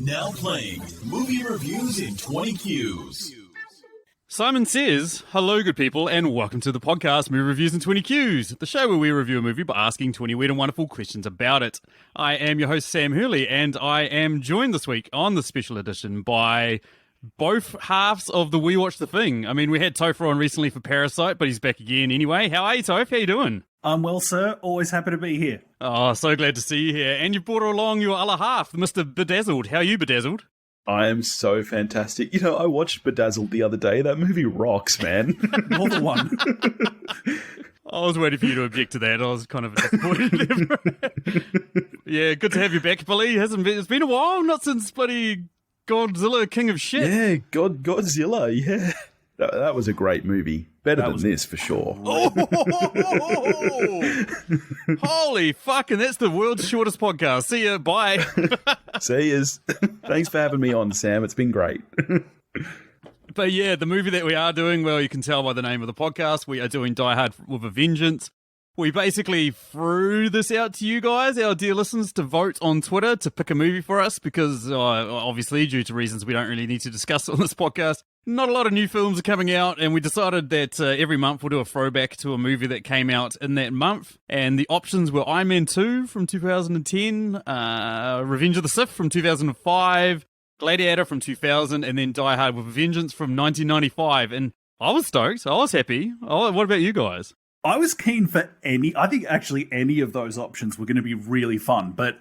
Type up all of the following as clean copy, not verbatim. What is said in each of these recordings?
Now playing movie reviews in 20 Qs. Simon says, hello good people and welcome to the podcast Movie Reviews in 20 Qs, the show where we review a movie by asking 20 weird and wonderful questions about it. I am your host Sam Hurley and I am joined this week on the special edition by both halves of the We Watch the Thing. I mean, we had Topher on recently for Parasite, but he's back again anyway. How are you, Toph? How you doing? I'm well, sir. Always happy to be here. Oh, so glad to see you here. And you've brought along your other half, Mr. Bedazzled. How are you, Bedazzled? I am so fantastic. You know, I watched Bedazzled the other day. That movie rocks, man. More than one. I was waiting for you to object to that. I was kind of disappointed. Yeah, good to have you back, Billy. It's been a while, not since bloody Godzilla, King of Shit. Yeah, Godzilla, yeah. That was a great movie. Better than this, for sure. Holy fucking, that's the world's shortest podcast. See ya, bye. See yous. Thanks for having me on, Sam. It's been great. But yeah, the movie that we are doing, well, you can tell by the name of the podcast, we are doing Die Hard with a Vengeance. We basically threw this out to you guys, our dear listeners, to vote on Twitter to pick a movie for us because, obviously, due to reasons we don't really need to discuss on this podcast, not a lot of new films are coming out, and we decided that every month we'll do a throwback to a movie that came out in that month. And the options were Iron Man 2 from 2010, Revenge of the Sith from 2005, Gladiator from 2000, and then Die Hard with a Vengeance from 1995. And I was stoked. I was happy. What about you guys? I was keen for I think actually any of those options were going to be really fun. But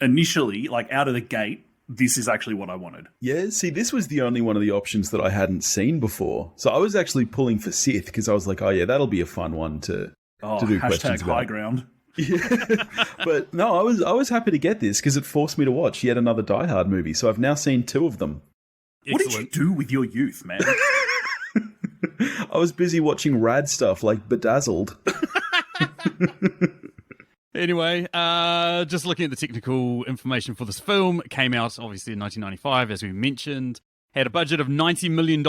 initially, like out of the gate, this is actually what I wanted. Yeah, see, this was the only one of the options that I hadn't seen before. So I was actually pulling for Sith because I was like, oh yeah, that'll be a fun one to do questions about. High ground. Yeah. But no, I was happy to get this because it forced me to watch yet another Die Hard movie. So I've now seen 2 of them. Excellent. What did you do with your youth, man? I was busy watching rad stuff like Bedazzled. Anyway, just looking at the technical information for this film, it came out obviously in 1995, as we mentioned. Had a budget of $90 million,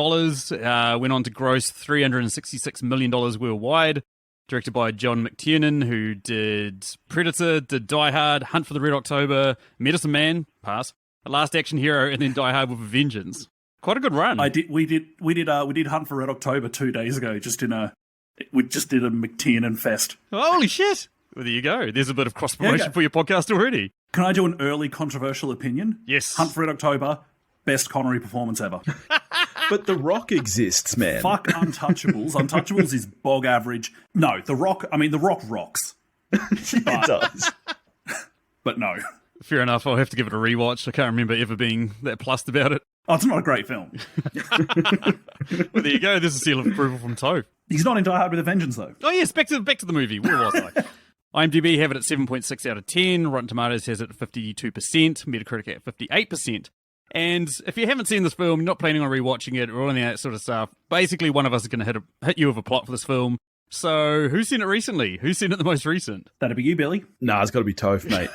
went on to gross $366 million worldwide. Directed by John McTiernan, who did Predator, did Die Hard, Hunt for the Red October, Medicine Man, pass, Last Action Hero, and then Die Hard with a Vengeance. Quite a good run. We did Hunt for Red October 2 days ago. We just did a McTiernan fest. Holy shit! Well, there you go. There's a bit of cross promotion for your podcast already. Can I do an early controversial opinion? Yes. Hunt for Red October, best Connery performance ever. But The Rock exists, man. Fuck Untouchables. Untouchables is bog average. No, The Rock rocks. It does. But no. Fair enough. I'll have to give it a rewatch. I can't remember ever being that plussed about it. Oh, it's not a great film. Well, there you go. There's a seal of approval from Toph. He's not in Die Hard with a Vengeance, though. Oh, yes. Back to the movie. Where was I? IMDb have it at 7.6 out of 10. Rotten Tomatoes has it at 52%. Metacritic at 58%. And if you haven't seen this film, you're not planning on rewatching it or any of that sort of stuff, basically one of us is going to hit you with a plot for this film. So who's seen it recently? Who's seen it the most recent? That'd be you, Billy. Nah, it's got to be Toph, mate.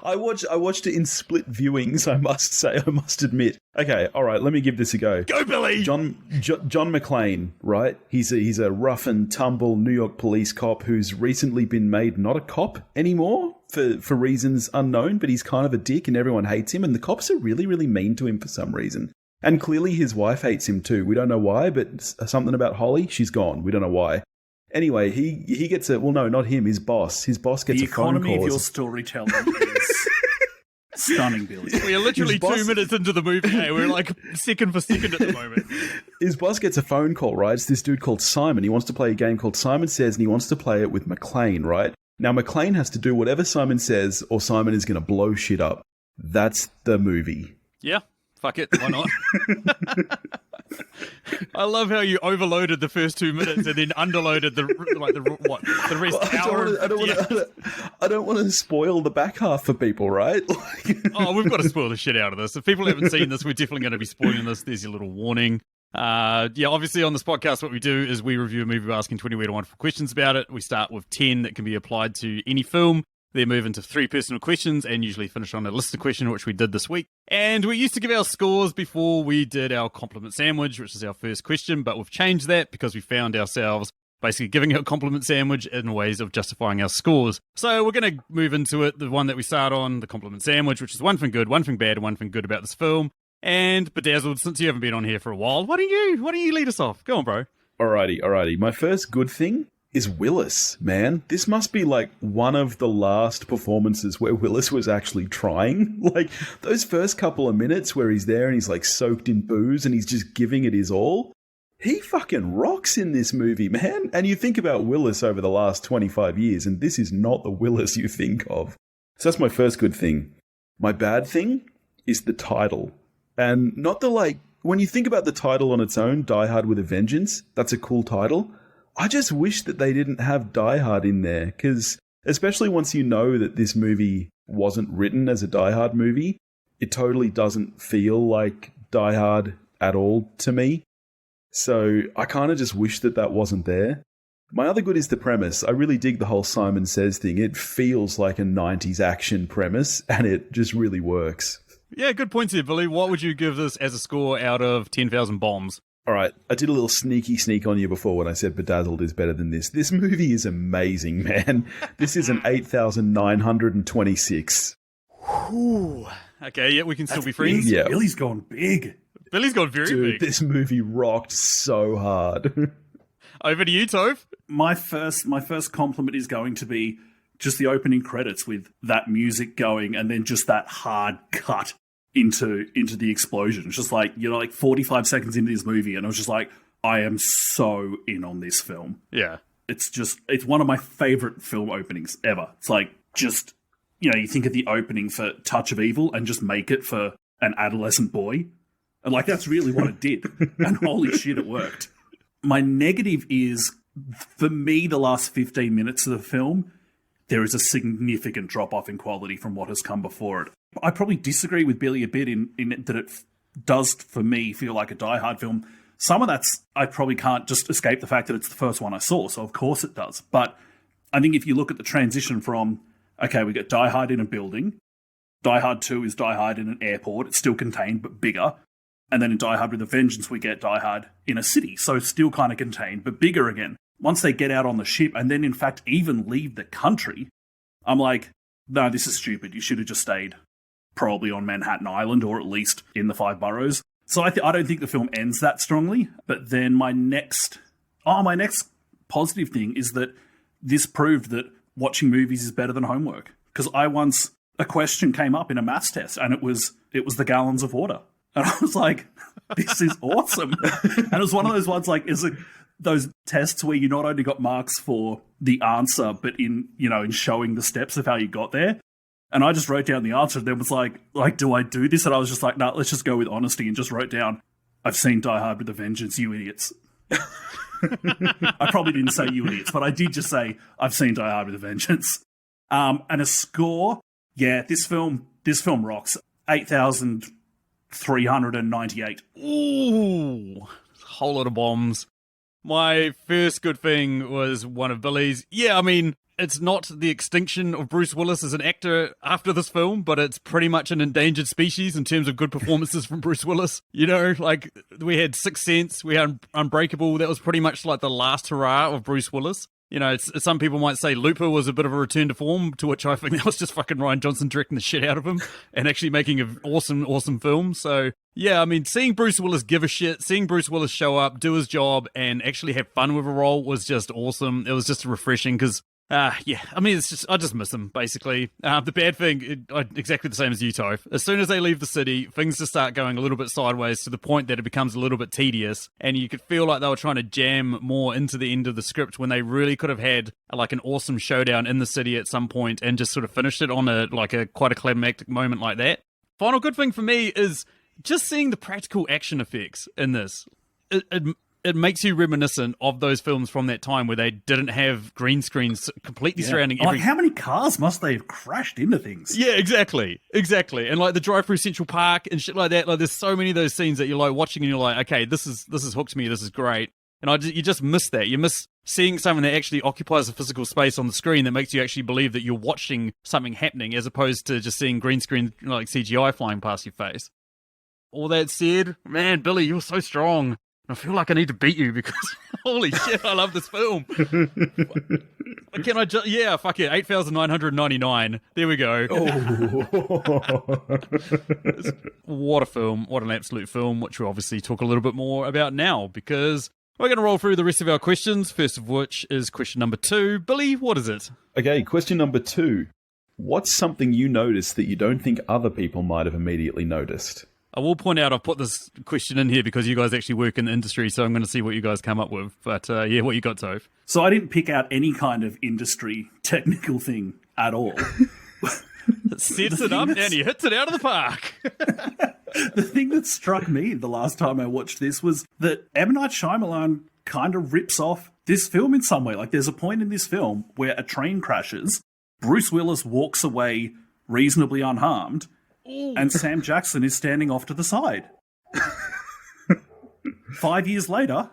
I watched it in split viewings, I must admit. Okay, all right, let me give this a go. Go, Billy! John McClane, right? He's a rough and tumble New York police cop who's recently been made not a cop anymore for reasons unknown, but he's kind of a dick and everyone hates him, and the cops are really, really mean to him for some reason. And clearly his wife hates him too. We don't know why, but something about Holly, she's gone. We don't know why. Anyway, he gets well, no, not him, his boss. His boss gets a phone call. The economy of your storytelling is stunning, Billy. We are literally 2 minutes into the movie. Hey, we're like second for second at the moment. His boss gets a phone call, right? It's this dude called Simon. He wants to play a game called Simon Says, and he wants to play it with McClane, right? Now, McClane has to do whatever Simon says, or Simon is going to blow shit up. That's the movie. Yeah. Fuck it, why not? I love how you overloaded the first 2 minutes and then underloaded the rest hour. I don't want to spoil the back half for people, right? Oh, we've got to spoil the shit out of this. If people haven't seen this, we're definitely going to be spoiling this. There's your little warning. Obviously on this podcast, what we do is we review a movie by asking 20 weird and wonderful questions about it. We start with 10 that can be applied to any film. Then move into 3 personal questions and usually finish on a listener question, which we did this week. And we used to give our scores before we did our compliment sandwich, which is our first question, but we've changed that because we found ourselves basically giving out a compliment sandwich in ways of justifying our scores. So we're going to move into it, the one that we start on, the compliment sandwich, which is one thing good, one thing bad, and one thing good about this film. And Bedazzled, since you haven't been on here for a while, why don't you lead us off? Go on, bro. Alrighty. My first good thing is Willis, man. This must be like one of the last performances where Willis was actually trying. Like those first couple of minutes where he's there and he's like soaked in booze and he's just giving it his all. He fucking rocks in this movie, man. And you think about Willis over the last 25 years and this is not the Willis you think of. So that's my first good thing. My bad thing is the title. And not the like, when you think about the title on its own, Die Hard with a Vengeance, that's a cool title. I just wish that they didn't have Die Hard in there, because especially once you know that this movie wasn't written as a Die Hard movie, it totally doesn't feel like Die Hard at all to me. So I kind of just wish that wasn't there. My other good is the premise. I really dig the whole Simon Says thing. It feels like a 90s action premise, and it just really works. Yeah, good points here, Billy. What would you give this as a score out of 10,000 bombs? All right, I did a little sneak on you before when I said Bedazzled is better than this. This movie is amazing, man. This is an 8,926. Ooh. Okay, yeah, we can still be friends. Yeah. Billy's gone big. Billy's gone very big. This movie rocked so hard. Over to you, Toph. My first compliment is going to be just the opening credits with that music going and then just that hard cut into the explosion. It's just like, like 45 seconds into this movie and I was just like, I am so in on this film. Yeah. It's one of my favorite film openings ever. It's like just, you think of the opening for Touch of Evil and just make it for an adolescent boy. And like, that's really what it did. And holy shit, it worked. My negative is, for me, the last 15 minutes of the film, there is a significant drop-off in quality from what has come before it. I probably disagree with Billy a bit in that it does, for me, feel like a Die Hard film. Some of that's, I probably can't just escape the fact that it's the first one I saw, so of course it does. But I think if you look at the transition from, okay, we get Die Hard in a building, Die Hard 2 is Die Hard in an airport, it's still contained but bigger, and then in Die Hard with a Vengeance we get Die Hard in a city, so still kind of contained but bigger again. Once they get out on the ship and then, in fact, even leave the country, I'm like, no, this is stupid. You should have just stayed probably on Manhattan Island or at least in the 5 boroughs. So I don't think the film ends that strongly. But then my next positive thing is that this proved that watching movies is better than homework. Because a question came up in a maths test and it was the gallons of water. And I was like, this is awesome. And it was one of those ones like, those tests where you not only got marks for the answer, but in showing the steps of how you got there. And I just wrote down the answer and then was like, do I do this? And I was just like, no, let's just go with honesty and just wrote down, I've seen Die Hard with a Vengeance, you idiots. I probably didn't say you idiots, but I did just say, I've seen Die Hard with a Vengeance. And a score, yeah, this film rocks. 8,398. Ooh, whole lot of bombs. My first good thing was one of Billy's. Yeah, I mean, it's not the extinction of Bruce Willis as an actor after this film, but it's pretty much an endangered species in terms of good performances from Bruce Willis. Like, we had Sixth Sense, we had Unbreakable. That was pretty much like the last hurrah of Bruce Willis. Some people might say Looper was a bit of a return to form, to which I think that was just fucking Rian Johnson directing the shit out of him and actually making an awesome film. So, yeah, I mean, seeing Bruce Willis give a shit, seeing Bruce Willis show up, do his job, and actually have fun with a role was just awesome. It was just refreshing because yeah, I mean, I just miss them, basically. The bad thing, exactly the same as you, Toph. As soon as they leave the city, things just start going a little bit sideways to the point that it becomes a little bit tedious, and you could feel like they were trying to jam more into the end of the script when they really could have had like an awesome showdown in the city at some point and just sort of finished it on quite a climactic moment like that. Final good thing for me is just seeing the practical action effects in this. It makes you reminiscent of those films from that time where they didn't have green screens completely surrounding every... Like, how many cars must they have crashed into things? Yeah, exactly. And like the drive through Central Park and shit like that. Like, there's so many of those scenes that you're like watching and you're like, okay, this is hooked me. This is great. And you just miss that. You miss seeing something that actually occupies a physical space on the screen that makes you actually believe that you're watching something happening, as opposed to just seeing green screen like CGI flying past your face. All that said, man, Billy, you're so strong. I feel like I need to beat you because holy shit, I love this film. Can I just, yeah, fuck it, 8,999. There we go. What a film. What an absolute film, which we'll obviously talk a little bit more about now because we're going to roll through the rest of our questions, first of which is question number 2. Billy, what is it? Okay, question number 2. What's something you noticed that you don't think other people might have immediately noticed? I will point out I've put this question in here because you guys actually work in the industry, so I'm going to see what you guys come up with. But yeah, what you got, Toph? So I didn't pick out any kind of industry technical thing at all. It sets it up and he hits it out of the park. The thing that struck me the last time I watched this was that M. Night Shyamalan kind of rips off this film in some way. Like, there's a point in this film where a train crashes, Bruce Willis walks away reasonably unharmed, and Sam Jackson is standing off to the side. 5 years later,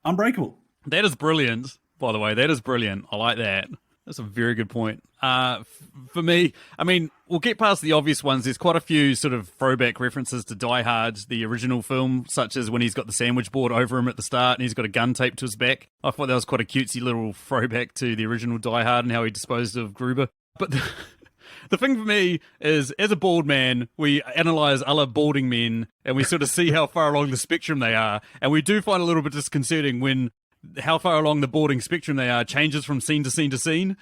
Unbreakable. That is brilliant, by the way. That is brilliant. I like that. That's a very good point. For me, I mean, we'll get past the obvious ones. There's quite a few sort of throwback references to Die Hard, the original film, such as when he's got the sandwich board over him at the start and he's got a gun taped to his back. I thought that was quite a cutesy little throwback to the original Die Hard and how he disposed of Gruber. But the thing for me is, as a bald man, we analyse other balding men and we sort of see how far along the spectrum they are. And we do find a little bit disconcerting when how far along the balding spectrum they are changes from scene to scene to scene.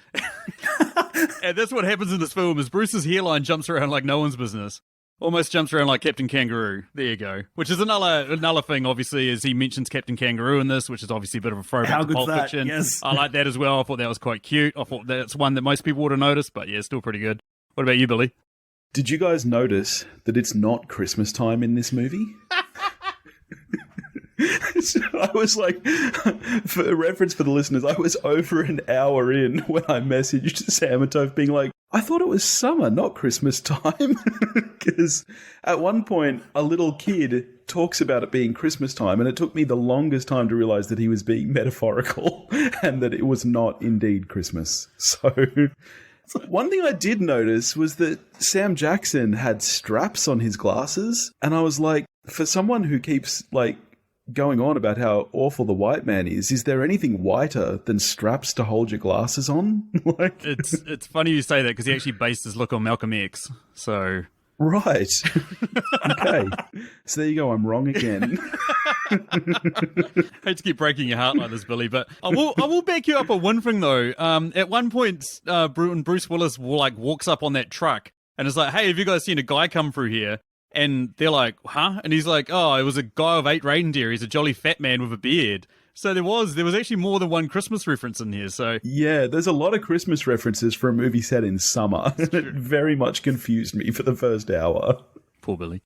And that's what happens in this film is Bruce's hairline jumps around like no one's business. Almost jumps around like Captain Kangaroo. There you go. Which is another thing, obviously, is he mentions Captain Kangaroo in this, which is obviously a bit of a throwback to Pulp Fiction. Yes. I like that as well. I thought that was quite cute. I thought that's one that most people would have noticed, but yeah, still pretty good. What about you, Billy? Did you guys notice that it's not Christmas time in this movie? So I was like, for reference for the listeners, I was over an hour in when I messaged Sam and Toph being like, I thought it was summer, not Christmas time. Because at one point, a little kid talks about it being Christmas time, and it took me the longest time to realize that he was being metaphorical and that it was not indeed Christmas. So one thing I did notice was that Sam Jackson had straps on his glasses, and I was like, for someone who keeps like going on about how awful the white man is there anything whiter than straps to hold your glasses on? Like, it's funny you say that because he actually based his look on Malcolm X. So right, okay. So there you go. I'm wrong again. Hate to keep breaking your heart like this, Billy, but I will back you up on one thing though. At one point, Bruce Willis walks up on that truck and is like, "Hey, have you guys seen a guy come through here?" And they're like, huh? And he's like, oh, it was a guy of 8 reindeer. He's a jolly fat man with a beard. So there was actually more than one Christmas reference in here. So yeah, there's a lot of Christmas references for a movie set in summer. It very much confused me for the first hour. Poor Billy.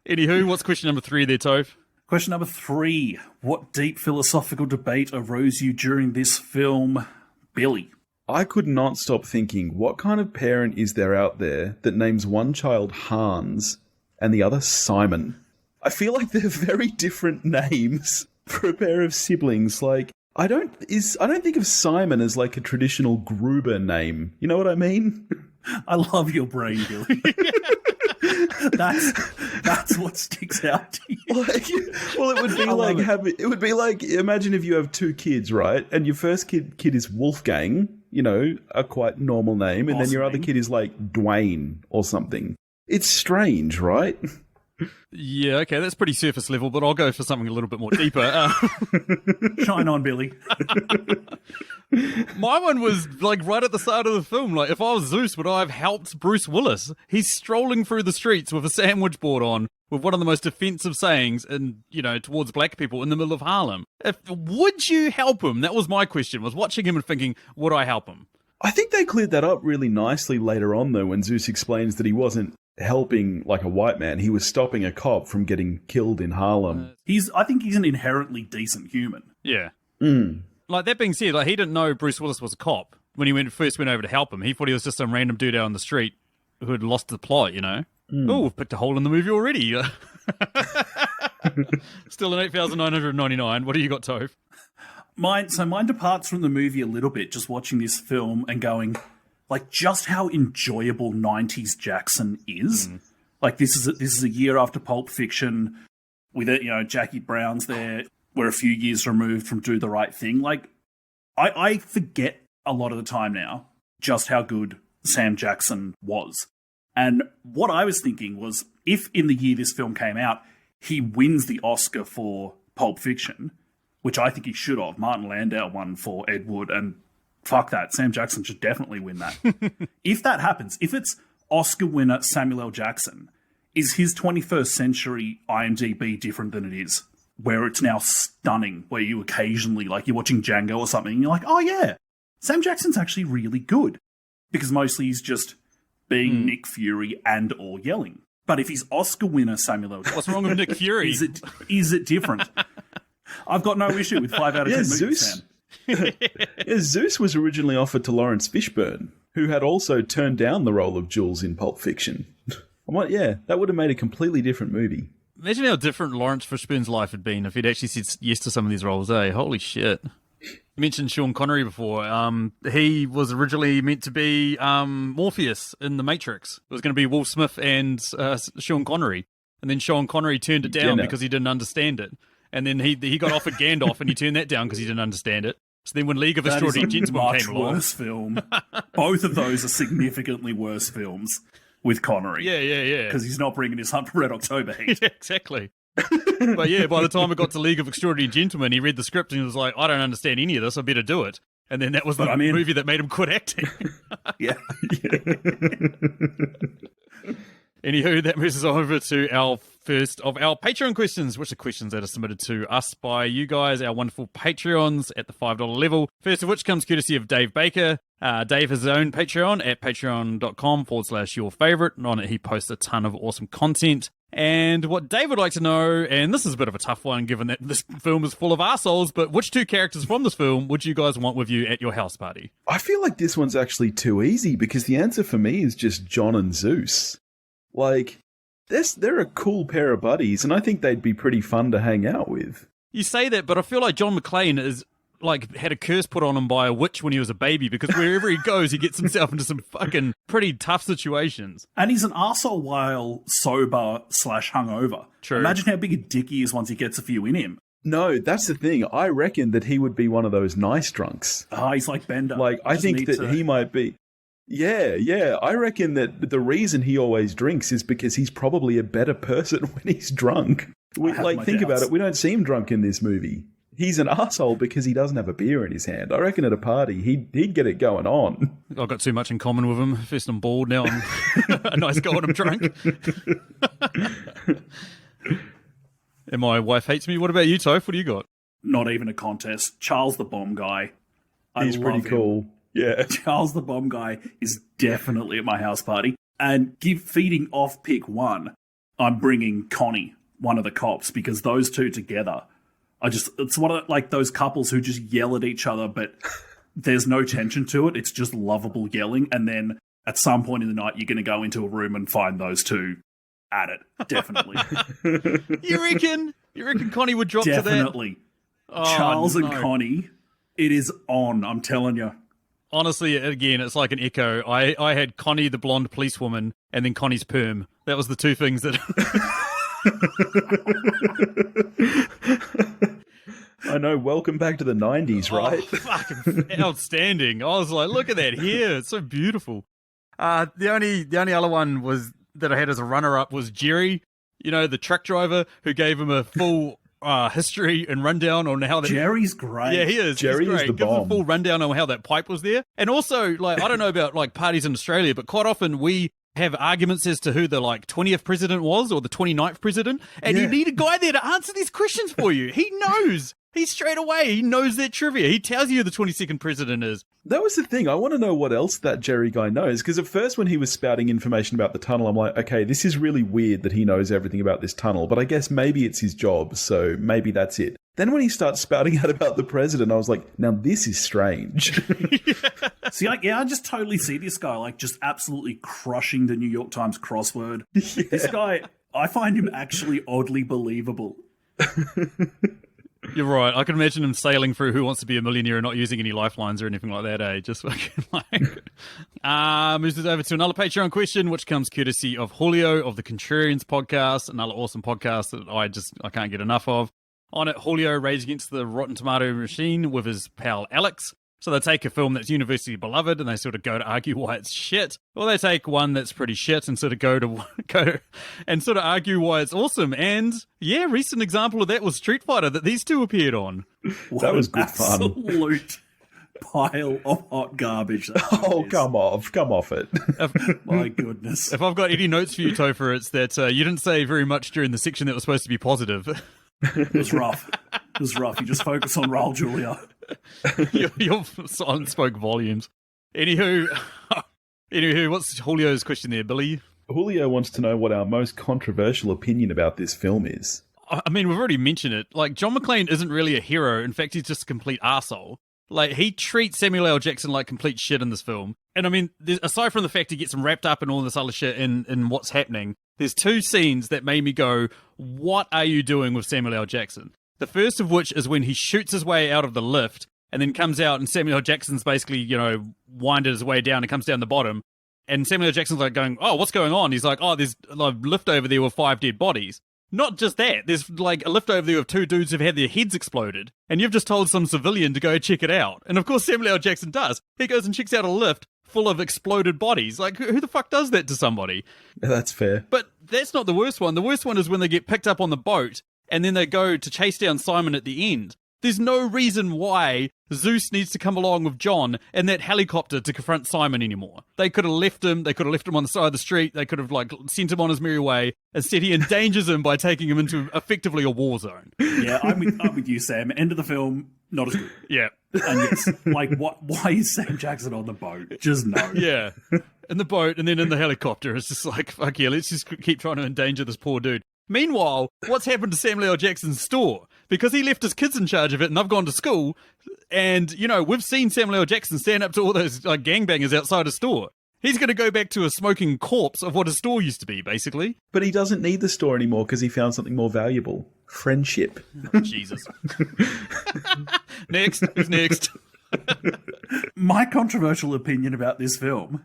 Anywho, what's question number 3 there, Toph? Question number 3. What deep philosophical debate arose you during this film, Billy? I could not stop thinking, what kind of parent is there out there that names one child Hans and the other Simon? I feel like they're very different names for a pair of siblings. Like, I don't think of Simon as like a traditional Gruber name. You know what I mean? I love your brain, Billy. That's what sticks out to you. Like, well, it would be like imagine if you have 2 kids, right? And your first kid is Wolfgang, you know, a quite normal name, and then your other kid is like Dwayne or something. It's strange, right? Yeah, okay, that's pretty surface level, but I'll go for something a little bit more deeper. Shine on, Billy. My one was like right at the start of the film. Like, if I was Zeus, would I have helped Bruce Willis? He's strolling through the streets with a sandwich board on, with one of the most offensive sayings, and towards black people in the middle of Harlem. Would you help him? That was my question. Was watching him and thinking, would I help him? I think they cleared that up really nicely later on, though, when Zeus explains that he wasn't helping like a white man. He was stopping a cop from getting killed in Harlem. I think he's an inherently decent human. Yeah. Mm. Like, that being said, like, he didn't know Bruce Willis was a cop when he first went over to help him. He thought he was just some random dude out on the street who had lost the plot, Oh, we've picked a hole in the movie already. Still an 8,999. What do you got, Toph? Mine departs from the movie a little bit, just watching this film and going, like, just how enjoyable 90s Jackson is. Like, this is a year after Pulp Fiction. with it. Jackie Brown's there. We're a few years removed from Do the Right Thing. Like, I forget a lot of the time now just how good Sam Jackson was. And what I was thinking was, if in the year this film came out, he wins the Oscar for Pulp Fiction, which I think he should have. Martin Landau won for Ed Wood, and fuck that. Sam Jackson should definitely win that. If that happens, if it's Oscar winner Samuel L. Jackson, is his 21st century IMDb different than it is? Where it's now stunning, where you occasionally, like, you're watching Django or something, and you're like, oh yeah, Sam Jackson's actually really good. Because mostly he's just being Nick Fury and or yelling. But if he's Oscar winner Samuel L. Jackson... What's wrong with Nick Fury? Is it different? I've got no issue with 5 out of 10 movies, Zeus. Sam. Zeus was originally offered to Lawrence Fishburne, who had also turned down the role of Jules in Pulp Fiction. I'm like, yeah, that would have made a completely different movie. Imagine how different Lawrence Fishburne's life had been if he'd actually said yes to some of these roles, eh? Holy shit. You mentioned Sean Connery before. He was originally meant to be Morpheus in The Matrix. It was going to be Will Smith and Sean Connery. And then Sean Connery turned it down because he didn't understand it. And then he got offered Gandalf and he turned that down because he didn't understand it. So then when League of Extraordinary Gentlemen came along... worse film. Both of those are significantly worse films with Connery. Yeah. Because he's not bringing his Hunt for Red October heat. Yeah, exactly. But yeah, by the time it got to League of Extraordinary Gentlemen, he read the script and he was like, I don't understand any of this, I better do it. And then that was the movie that made him quit acting. Yeah. Anywho, that moves us over to our first of our Patreon questions, which are questions that are submitted to us by you guys, our wonderful Patreons at the $5 level. First of which comes courtesy of Dave Baker. Dave has his own Patreon at patreon.com/yourfavorite. And on it, he posts a ton of awesome content. And what Dave would like to know, and this is a bit of a tough one given that this film is full of arseholes, but which 2 characters from this film would you guys want with you at your house party? I feel like this one's actually too easy because the answer for me is just John and Zeus. Like, they're a cool pair of buddies, and I think they'd be pretty fun to hang out with. You say that, but I feel like John McClane is like had a curse put on him by a witch when he was a baby, because wherever he goes, he gets himself into some fucking pretty tough situations. And he's an arsehole while sober/hungover. True. Imagine how big a dick he is once he gets a few in him. No, that's the thing. I reckon that he would be one of those nice drunks. He's like Bender. Like, I think that he might be... Yeah. I reckon that the reason he always drinks is because he's probably a better person when he's drunk. Think about it. We don't see him drunk in this movie. He's an asshole because he doesn't have a beer in his hand. I reckon at a party, he'd get it going on. I've got too much in common with him. First I'm bald, now I'm a nice guy when I'm drunk. And my wife hates me. What about you, Toph? What do you got? Not even a contest. Charles the Bomb Guy. He's pretty cool. Yeah. Charles the Bomb Guy is definitely at my house party. And feeding off pick one, I'm bringing Connie, one of the cops, because those two together... it's one of like those couples who just yell at each other, but there's no tension to it. It's just lovable yelling. And then at some point in the night, you're going to go into a room and find those two at it. Definitely. You reckon Connie would drop Definitely. To that? Charles and Connie, it is on, I'm telling you. Honestly, again, it's like an echo. I had Connie, the blonde policewoman, and then Connie's perm. That was the 2 things that... I know, welcome back to the 90s, right? Fucking outstanding. I was like, look at that hair. It's so beautiful. The only other one was that I had as a runner-up was Jerry, the truck driver who gave him a full history and rundown on how that... Jerry's great. Yeah, he is. Jerry is the Give him bomb. a full rundown on how that pipe was there. And also, like, I don't know about like parties in Australia, but quite often we have arguments as to who the 20th president was or the 29th president, and you need a guy there to answer these questions for you. He knows. He straight away, he knows that trivia. He tells you who the 22nd president is. That was the thing. I want to know what else that Jerry guy knows, because at first when he was spouting information about the tunnel, I'm like, okay, this is really weird that he knows everything about this tunnel, but I guess maybe it's his job, so maybe that's it. Then when he starts spouting out about the president, I was like, now this is strange. See, I just totally see this guy, just absolutely crushing the New York Times crossword. Yeah. This guy, I find him actually oddly believable. You're right. I can imagine him sailing through Who Wants to Be a Millionaire and not using any lifelines or anything like that, eh? Just fucking moves us over to another Patreon question, which comes courtesy of Julio of the Contrarians podcast, another awesome podcast that I can't get enough of. On it, Julio raids against the Rotten Tomato machine with his pal Alex. So they take a film that's universally beloved and they sort of go to argue why it's shit, or they take one that's pretty shit and sort of go to and sort of argue why it's awesome. And yeah, recent example of that was Street Fighter that these two appeared on. That was good fun. Absolute pile of hot garbage. Oh, come off it. My goodness. If I've got any notes for you, Topher, it's that you didn't say very much during the section that was supposed to be positive. It was rough. You just focus on Raul Julia. your silence spoke volumes. Anywho, what's Julio's question there, Billy? Julio wants to know what our most controversial opinion about this film is. I mean, we've already mentioned it. Like, John McClane isn't really a hero. In fact, he's just a complete arsehole. Like, he treats Samuel L. Jackson like complete shit in this film. And I mean, aside from the fact he gets him wrapped up in all this other shit in what's happening, there's two scenes that made me go, what are you doing with Samuel L. Jackson? The first of which is when he shoots his way out of the lift and then comes out and Samuel L. Jackson's basically, winded his way down and comes down the bottom. And Samuel L. Jackson's like going, oh, what's going on? He's like, oh, there's a lift over there with 5 dead bodies. Not just that, there's like a lift over there with 2 dudes who've had their heads exploded. And you've just told some civilian to go check it out. And of course Samuel L. Jackson does. He goes and checks out a lift full of exploded bodies. Like, who the fuck does that to somebody? That's fair. But that's not the worst one. The worst one is when they get picked up on the boat and then they go to chase down Simon at the end. There's no reason why Zeus needs to come along with John in that helicopter to confront Simon anymore. They could have left him. They could have left him on the side of the street. They could have sent him on his merry way. Instead, he endangers him by taking him into effectively a war zone. Yeah, I'm with you, Sam. End of the film, not as good. Yeah. And it's like, why is Sam Jackson on the boat? Just no. Yeah. In the boat and then in the helicopter. It's just like, fuck yeah, let's just keep trying to endanger this poor dude. Meanwhile, what's happened to Samuel L. Jackson's store? Because he left his kids in charge of it and they've gone to school. And, we've seen Samuel L. Jackson stand up to all those gangbangers outside his store. He's going to go back to a smoking corpse of what his store used to be, basically. But he doesn't need the store anymore because he found something more valuable. Friendship. Oh, Jesus. Next. Who's next? My controversial opinion about this film,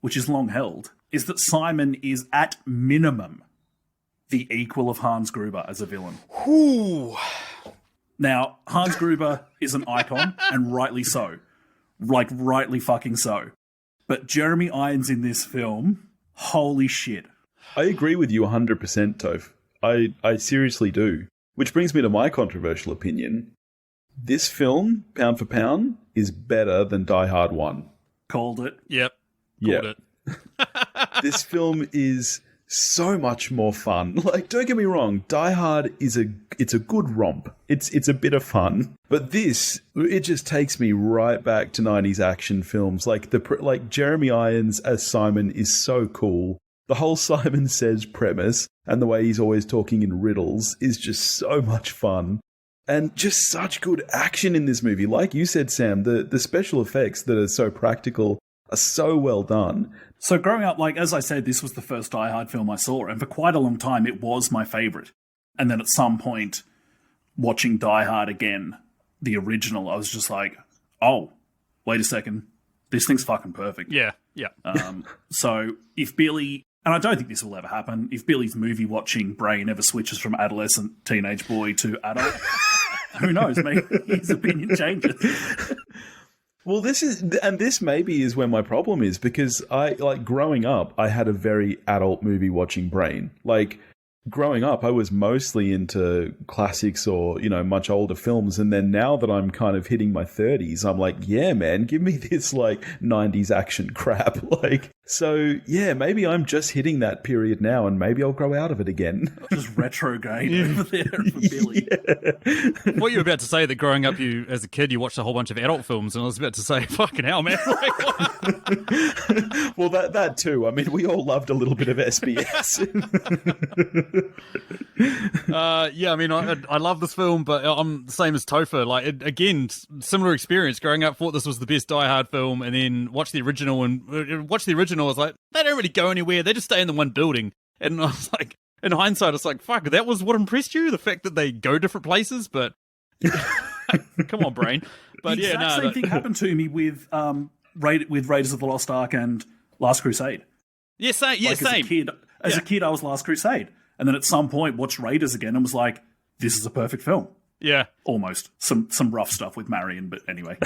which is long held, is that Simon is at minimum the equal of Hans Gruber as a villain. Ooh. Now, Hans Gruber is an icon, and rightly so. Like, rightly fucking so. But Jeremy Irons in this film, holy shit. I agree with you 100%, Toph. I seriously do. Which brings me to my controversial opinion. This film, pound for pound, is better than Die Hard 1. Called it. Yep. Called it. This film is so much more fun. Like, don't get me wrong, Die Hard it's a good romp. It's a bit of fun. But this, it just takes me right back to 90s action films. Like Jeremy Irons as Simon is so cool. The whole Simon Says premise and the way he's always talking in riddles is just so much fun. And just such good action in this movie. Like you said, Sam, the special effects that are so practical are so well done. So growing up, as I said, this was the first Die Hard film I saw, and for quite a long time it was my favourite. And then at some point, watching Die Hard again, the original, I was just like, oh, wait a second, this thing's fucking perfect. Yeah. So if Billy, and I don't think this will ever happen, if Billy's movie-watching brain ever switches from adolescent teenage boy to adult, who knows, maybe his opinion changes. Well, this maybe is where my problem is, because growing up, I had a very adult movie watching brain. Like, growing up, I was mostly into classics or, much older films. And then now that I'm kind of hitting my 30s, I'm like, yeah, man, give me this 90s action crap. So yeah, maybe I'm just hitting that period now and maybe I'll grow out of it again. Just retrograde over there for Billy. Yeah. What you were about to say, that growing up, as a kid, you watched a whole bunch of adult films, and I was about to say, fucking hell, man. Well, that too. I mean, we all loved a little bit of SBS. Yeah, I mean, I love this film, but I'm the same as Topher. Again, similar experience. Growing up, thought this was the best Die Hard film, and then watched the original, I was like, they don't really go anywhere. They just stay in the one building. And I was like, in hindsight, it's like, fuck, that was what impressed you? The fact that they go different places? But Come on, brain. But The yeah, exact no. same thing happened to me with Raiders of the Lost Ark and Last Crusade. Yeah, same. Yeah, Like, same. As a kid, I was Last Crusade, and then at some point watched Raiders again and was like, "This is a perfect film." Yeah. Almost some rough stuff with Marion, but anyway.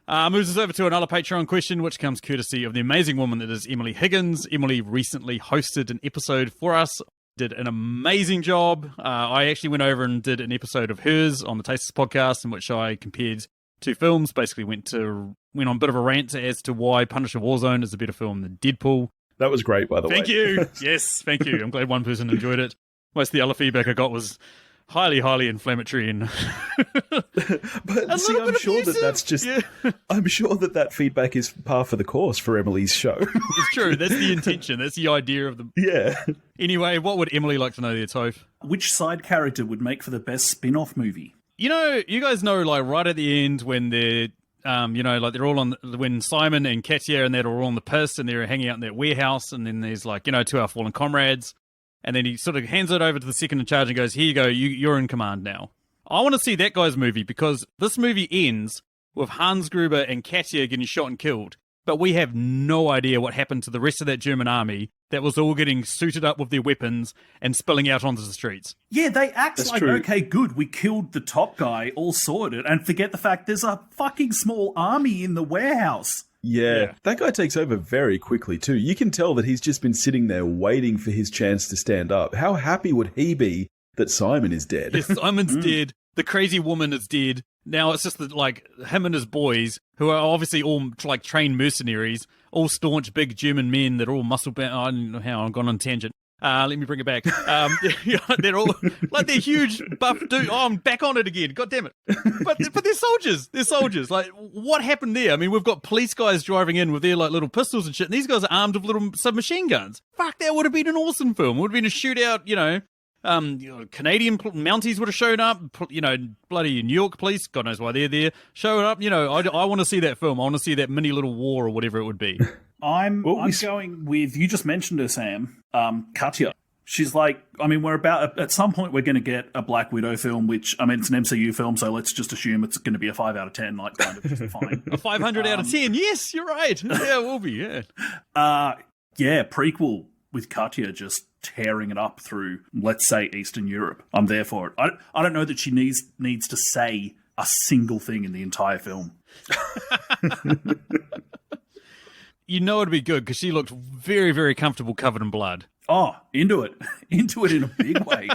Moves us over to another Patreon question, which comes courtesy of the amazing woman that is Emily Higgins. Emily recently hosted an episode for us, did an amazing job. I actually went over and did an episode of hers on the Tasters podcast, in which I compared two films. Basically, went on a bit of a rant as to why Punisher Warzone is a better film than Deadpool. That was great, by the way. Thank you. Yes, thank you. I'm glad one person enjoyed it. Most of the other feedback I got was highly, highly inflammatory and But see, I'm sure that that's just. Yeah. I'm sure that feedback is par for the course for Emily's show. It's true. That's the intention. That's the idea of the. Yeah. Anyway, what would Emily like to know there, Toph? Which side character would make for the best spin-off movie? You know, you guys know, like right at the end when they're, like they're all on when Simon and Katya and they're all on the piss and they're hanging out in that warehouse, and then there's like, to our fallen comrades, and then he sort of hands it over to the second in charge and goes, "Here you go, you're in command now." I want to see that guy's movie, because this movie ends with Hans Gruber and Katya getting shot and killed, but we have no idea what happened to the rest of that German army that was all getting suited up with their weapons and spilling out onto the streets. Yeah, they act That's like, true. okay, good, we killed the top guy, all sorted, and forget the fact there's a fucking small army in the warehouse. Yeah, that guy takes over very quickly too. You can tell that he's just been sitting there waiting for his chance to stand up. How happy would he be that Simon is dead? Yes, Simon's dead. The crazy woman is dead. Now it's just that, like, him and his boys, who are obviously all like trained mercenaries, all staunch big German men that are all muscle bound. I don't know how I've gone on a tangent. Let me bring it back. They're all like, they're huge buff dude. Oh, I'm back on it again. God damn it! But they're soldiers. They're soldiers. Like, what happened there? I mean, we've got police guys driving in with their like little pistols and shit, and these guys are armed with little submachine guns. Fuck, that would have been an awesome film. It would have been a shootout. Canadian Mounties would have shown up. Bloody New York police, God knows why they're there, showing up. I want to see that film. I want to see that mini little war or whatever it would be. I'm going with, you just mentioned her, Sam, Katya. She's like, I mean, at some point we're going to get a Black Widow film, which, I mean, it's an MCU film, so let's just assume it's going to be a 5 out of 10, like, kind of just fine. A 500 out of 10. Yes, you're right. Yeah, it will be, yeah. Prequel with Katya just tearing it up through, let's say, Eastern Europe. I'm there for it. I don't know that she needs to say a single thing in the entire film. It'd be good, because she looked very, very comfortable covered in blood. Oh, into it. Into it in a big way.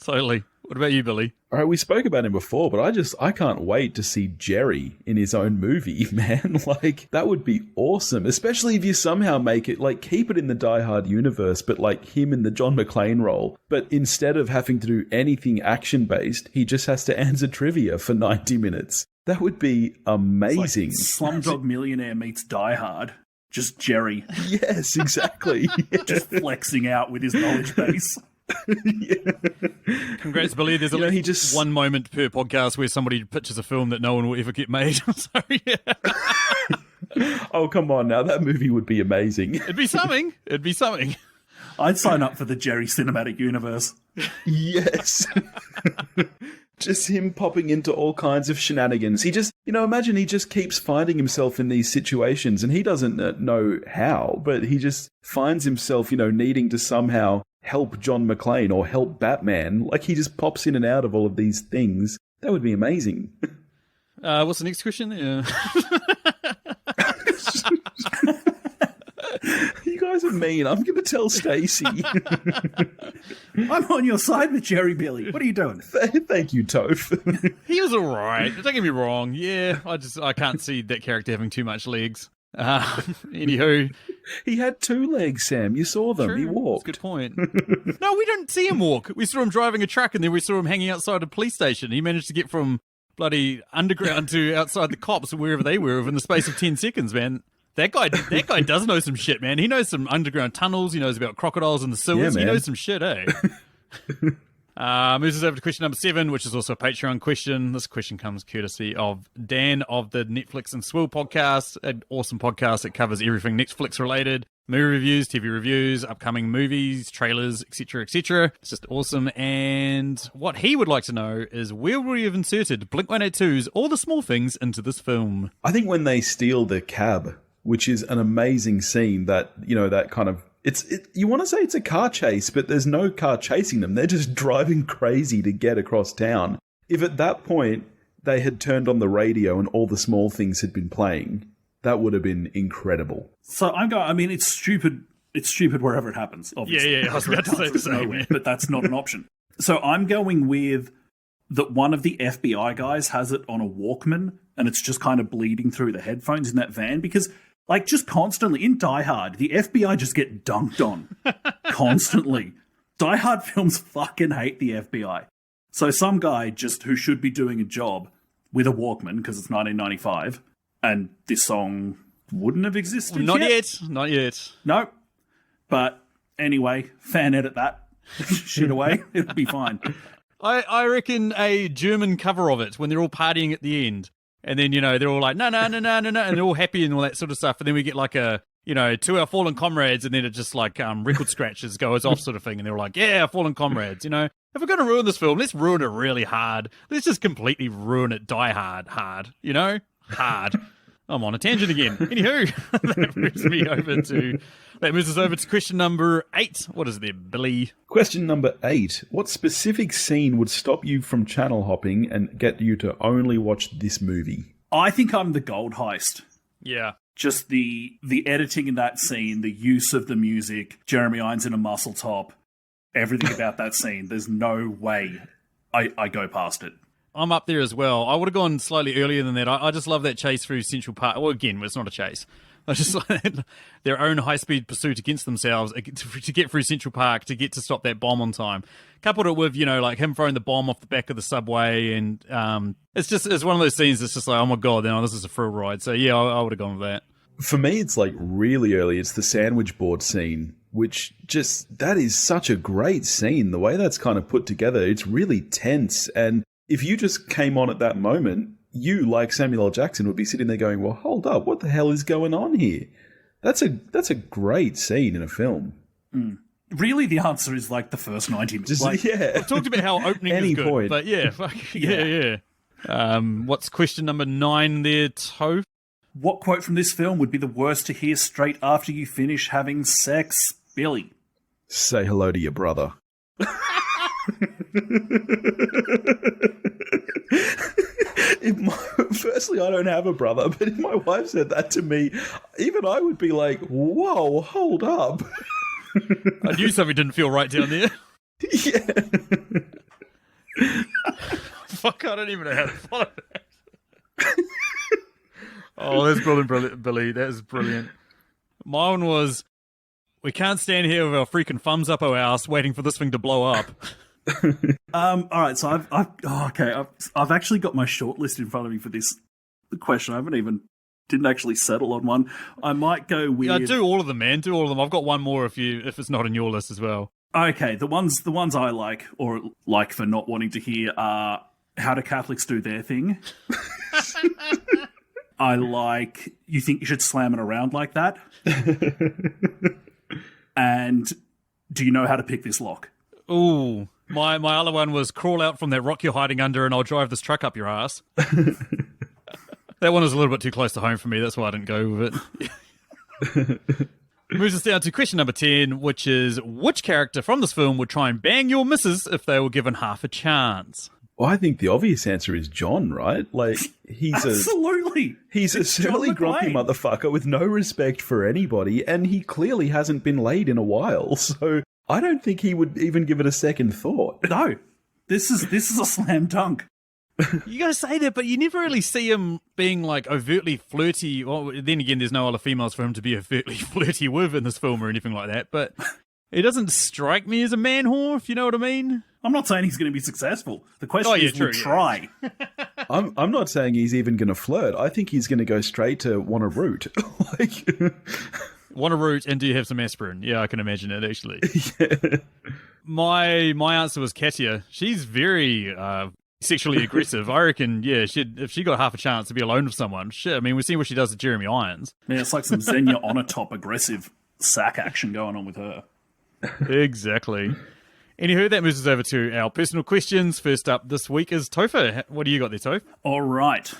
Totally. What about you, Billy? All right, we spoke about him before, but I can't wait to see Jerry in his own movie, man. Like, that would be awesome, especially if you somehow make it, like, keep it in the Die Hard universe, but like him in the John McClane role. But instead of having to do anything action-based, he just has to answer trivia for 90 minutes. That would be amazing. It's like Slumdog Millionaire meets Die Hard. Just Jerry. Yes, exactly. Just flexing out with his knowledge base. Congrats, Billy. There's at least one moment per podcast where somebody pitches a film that no one will ever get made. So, yeah. Oh, come on now. That movie would be amazing. It'd be something. I'd sign up for the Jerry Cinematic Universe. Yes. Just him popping into all kinds of shenanigans. He just, imagine he just keeps finding himself in these situations and he doesn't know how, but he just finds himself, needing to somehow help John McClane or help Batman. Like, he just pops in and out of all of these things. That would be amazing. What's the next question? Yeah. You guys are mean. I'm going to tell Stacey. I'm on your side with Jerry Billy. What are you doing? Thank you, Toph. He was all right. Don't get me wrong. Yeah, I can't see that character having too much legs. Anywho. He had 2 legs, Sam. You saw them. True. He walked. That's a good point. No, we didn't see him walk. We saw him driving a truck, and then we saw him hanging outside a police station. He managed to get from bloody underground to outside the cops, wherever they were, within the space of 10 seconds, man. That guy does know some shit, man. He knows some underground tunnels. He knows about crocodiles in the sewers. Yeah, he knows some shit, eh? Moves us over to question number 7, which is also a Patreon question. This question comes courtesy of Dan of the Netflix and Swill podcast, an awesome podcast that covers everything Netflix related. movie reviews, TV reviews, upcoming movies, trailers, etc., etc. It's just awesome. And what he would like to know is where would we have inserted Blink-182's All the Small Things into this film? I think when they steal the cab, which is an amazing scene that, you know, that kind of... You want to say it's a car chase, but there's no car chasing them. They're just driving crazy to get across town. If at that point they had turned on the radio and All the Small Things had been playing, that would have been incredible. So I'm going, I mean, it's stupid. It's stupid wherever it happens, obviously. Yeah, I was about to say the same. Nowhere, but that's not an option. So I'm going with that one of the FBI guys has it on a Walkman and it's just kind of bleeding through the headphones in that van because, like, just constantly in Die Hard, the FBI just get dunked on constantly. Die Hard films fucking hate the FBI. So some guy just who should be doing a job with a Walkman because it's 1995 and this song wouldn't have existed Not yet. No. But anyway, fan edit that shit away. It'll be fine. I reckon a German cover of it when they're all partying at the end. And then, you know, they're all like, no, and they're all happy and all that sort of stuff. And then we get like a, you know, To Our Fallen Comrades, and then it just like record scratches goes off sort of thing. And they're all like, yeah, Fallen Comrades, you know. If we're going to ruin this film, let's ruin it really hard. Let's just completely ruin it, die hard, you know? Hard. I'm on a tangent again. Anywho, that moves us over to question number 8. What is there, Billy? Question number 8. What specific scene would stop you from channel hopping and get you to only watch this movie? I think I'm the gold heist. Yeah. Just the editing in that scene, the use of the music, Jeremy Irons in a muscle top, everything about that scene. There's no way I go past it. I'm up there as well. I would have gone slightly earlier than that. I just love that chase through Central Park. Well, again, it's not a chase. I just like their own high-speed pursuit against themselves to get through Central Park, to get to stop that bomb on time. Coupled it with, you know, like him throwing the bomb off the back of the subway. And it's one of those scenes that's just like, oh my God, this is a thrill ride. So yeah, I would have gone with that. For me, it's like really early. It's the sandwich board scene, which that is such a great scene. The way that's kind of put together, it's really tense. And if you just came on at that moment, you, like Samuel L. Jackson, would be sitting there going, well, hold up, what the hell is going on here? That's a great scene in a film. Mm. Really, the answer is like the first 90 minutes. Yeah. I've talked about how opening is good, point. But yeah, yeah. What's question number 9 there, Toph? What quote from this film would be the worst to hear straight after you finish having sex, Billy? Say hello to your brother. Firstly, I don't have a brother, but if my wife said that to me, even I would be like, whoa, hold up. I knew something didn't feel right down there. Yeah. Fuck, I don't even know how to follow that. Oh, that's brilliant, Billy. That is brilliant. Mine was, we can't stand here with our freaking thumbs up our ass waiting for this thing to blow up. All right, so I've actually got my shortlist in front of me for this question. I didn't actually settle on one. I might go with... Yeah, do all of them, man. Do all of them. I've got one more if it's not in your list as well. Okay, the ones I like, or like for not wanting to hear, are how do Catholics do their thing? I like, you think you should slam it around like that? And do you know how to pick this lock? Ooh, my other one was crawl out from that rock you're hiding under and I'll drive this truck up your ass. That one was a little bit too close to home for me. That's why I didn't go with it. Moves us down to question number 10, which is, which character from this film would try and bang your missus if they were given half a chance? Well, I think the obvious answer is John, right? Like, he's a surly, grumpy motherfucker with no respect for anybody, and he clearly hasn't been laid in a while, so I don't think he would even give it a second thought. No, this is a slam dunk. You gotta say that, but you never really see him being like overtly flirty. Well, then again, there's no other females for him to be overtly flirty with in this film or anything like that, but it doesn't strike me as a man whore, if you know what I mean. I'm not saying he's going to be successful. The question is, we'll try. I'm not saying he's even going to flirt. I think he's going to go straight to want a root. Want a root, and do you have some aspirin? Yeah, I can imagine it, actually. Yeah. My answer was Katya. She's very sexually aggressive. I reckon, yeah, if she got half a chance to be alone with someone, shit, I mean, we've seen what she does to Jeremy Irons. Yeah, it's like some Xenia on a top aggressive. sack action going on with her. Exactly. Anywho, that moves us over to our personal questions. First up this week is Topher. What do you got there, Toph? All right.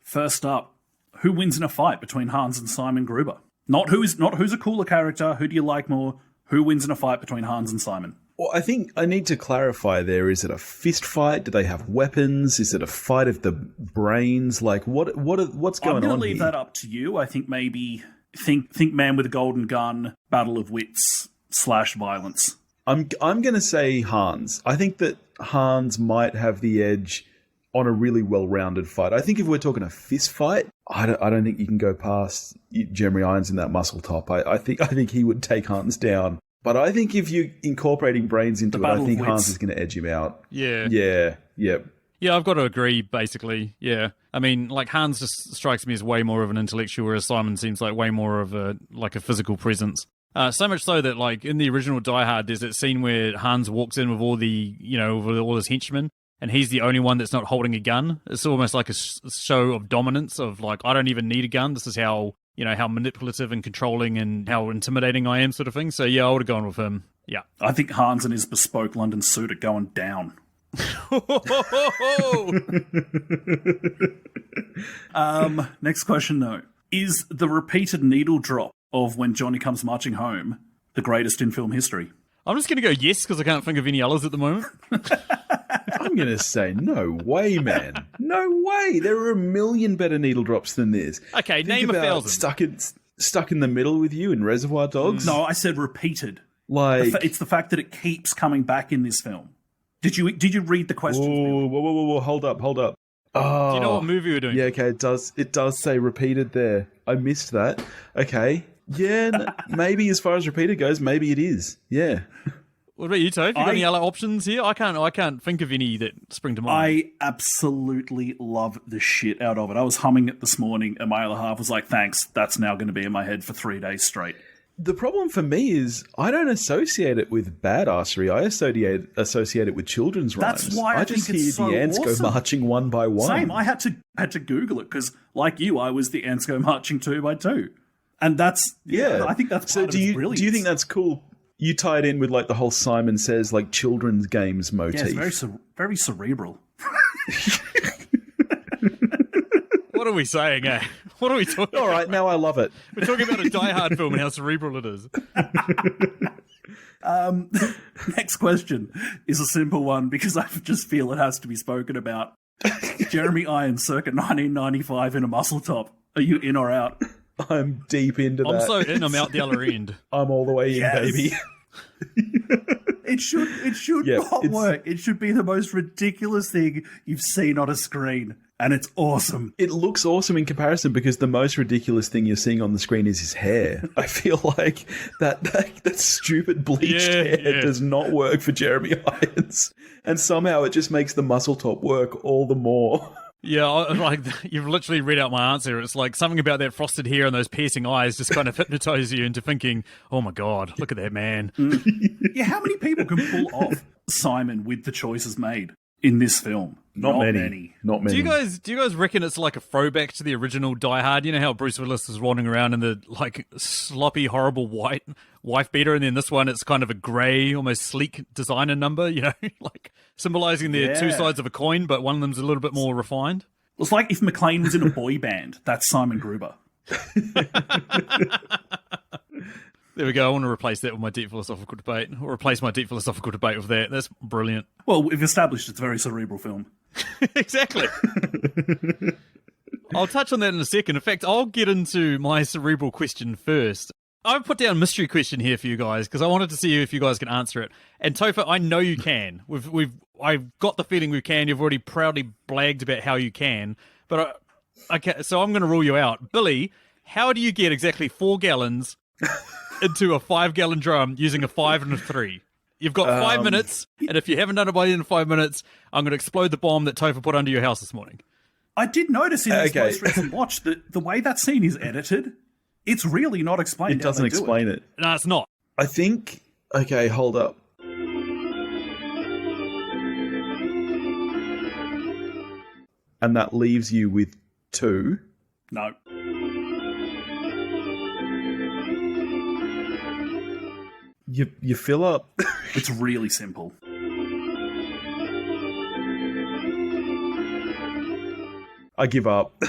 First up, who wins in a fight between Hans and Simon Gruber? Not who's a cooler character. Who do you like more? Who wins in a fight between Hans and Simon? Well, I think I need to clarify there. Is it a fist fight? Do they have weapons? Is it a fight of the brains? Like, what's going on here? I'm going to leave that up to you. I think maybe think Man with a Golden Gun, Battle of Wits / violence. I'm going to say Hans. I think that Hans might have the edge on a really well-rounded fight. I think if we're talking a fist fight, I don't think you can go past Jeremy Irons in that muscle top. I think he would take Hans down. But I think if you're incorporating brains into it, I think Hans is going to edge him out. Yeah. Yeah. Yeah, I've got to agree, basically. Yeah. I mean, like, Hans just strikes me as way more of an intellectual, whereas Simon seems like way more of a physical presence. So much so that, like, in the original Die Hard, there's that scene where Hans walks in with all with all his henchmen, and he's the only one that's not holding a gun. It's almost like a show of dominance of, like, I don't even need a gun. This is how manipulative and controlling and how intimidating I am, sort of thing. So, yeah, I would have gone with him. Yeah. I think Hans and his bespoke London suit are going down. Next question, though. Is the repeated needle drop of When Johnny Comes Marching Home the greatest in film history? I'm just going to go yes, because I can't think of any others at the moment. I'm going to say no way, man. No way. There are a million better needle drops than this. Okay, name a thousand. Stuck in the middle with you in Reservoir Dogs? No, I said repeated. Like, it's the fact that it keeps coming back in this film. Did you read the question? Whoa, hold up. Oh, do you know what movie we're doing? Yeah, okay, it does say repeated there. I missed that. Okay. Yeah, maybe as far as repeated goes, maybe it is. Yeah. What about you, Toph? You got any other options here? I can't think of any that spring to mind. I absolutely love the shit out of it. I was humming it this morning, and my other half was like, thanks, that's now going to be in my head for 3 days straight. The problem for me is I don't associate it with badassery. I associate it with children's rhymes. That's why I just think hear it's so the ants awesome. go marching one by one. Same. I had to Google it because, like you, I was the ants go marching 2 by 2, and that's I think that's part of its brilliance. Do you think that's cool? You tie it in with like the whole Simon Says like children's games motif. Yeah, it's very cerebral. What are we saying, eh? What are we talking All right, now I love it. We're talking about a Die Hard film and how cerebral it is. Next question is a simple one because I just feel it has to be spoken about. Jeremy Irons circa 1995 in a muscle top. Are you in or out? I'm deep into that. I'm so in, I'm out the other end. I'm all the way in, baby. It should not work. It should be the most ridiculous thing you've seen on a screen. And it's awesome. It looks awesome in comparison because the most ridiculous thing you're seeing on the screen is his hair. I feel like that stupid bleached hair does not work for Jeremy Irons. And somehow it just makes the muscle top work all the more. Yeah, like you've literally read out my answer. It's like something about that frosted hair and those piercing eyes just kind of hypnotize you into thinking, oh my God, look at that man. Yeah, how many people can pull off Simon with the choices made in this film? Not many. Do you guys reckon it's like a throwback to the original Die Hard? You know how Bruce Willis is wandering around in the like sloppy, horrible white wife beater, and then this one it's kind of a grey, almost sleek designer number, you know, like symbolising the two sides of a coin, but one of them's a little bit more refined. It's like if McLean was in a boy band. That's Simon Gruber. There we go. I want to replace that with my deep philosophical debate, or replace my deep philosophical debate with that. That's brilliant. Well, we've established it's a very cerebral film. Exactly. I'll touch on that in a second. In fact, I'll get into my cerebral question first. I've put down a mystery question here for you guys because I wanted to see if you guys can answer it. And Topher, I know you can. I've got the feeling we can. You've already proudly blagged about how you can. But okay, so I'm going to rule you out. Billy, how do you get exactly 4 gallons into a 5-gallon drum using a 5 and a 3? You've got 5 minutes, and if you haven't done it by the end of 5 minutes, I'm going to explode the bomb that Topher put under your house this morning. I did notice in this most recent watch that the way that scene is edited, it's really not explained. It doesn't explain it. No, it's not. I think... Okay, hold up. And that leaves you with 2. No. You fill up. It's really simple. I give up.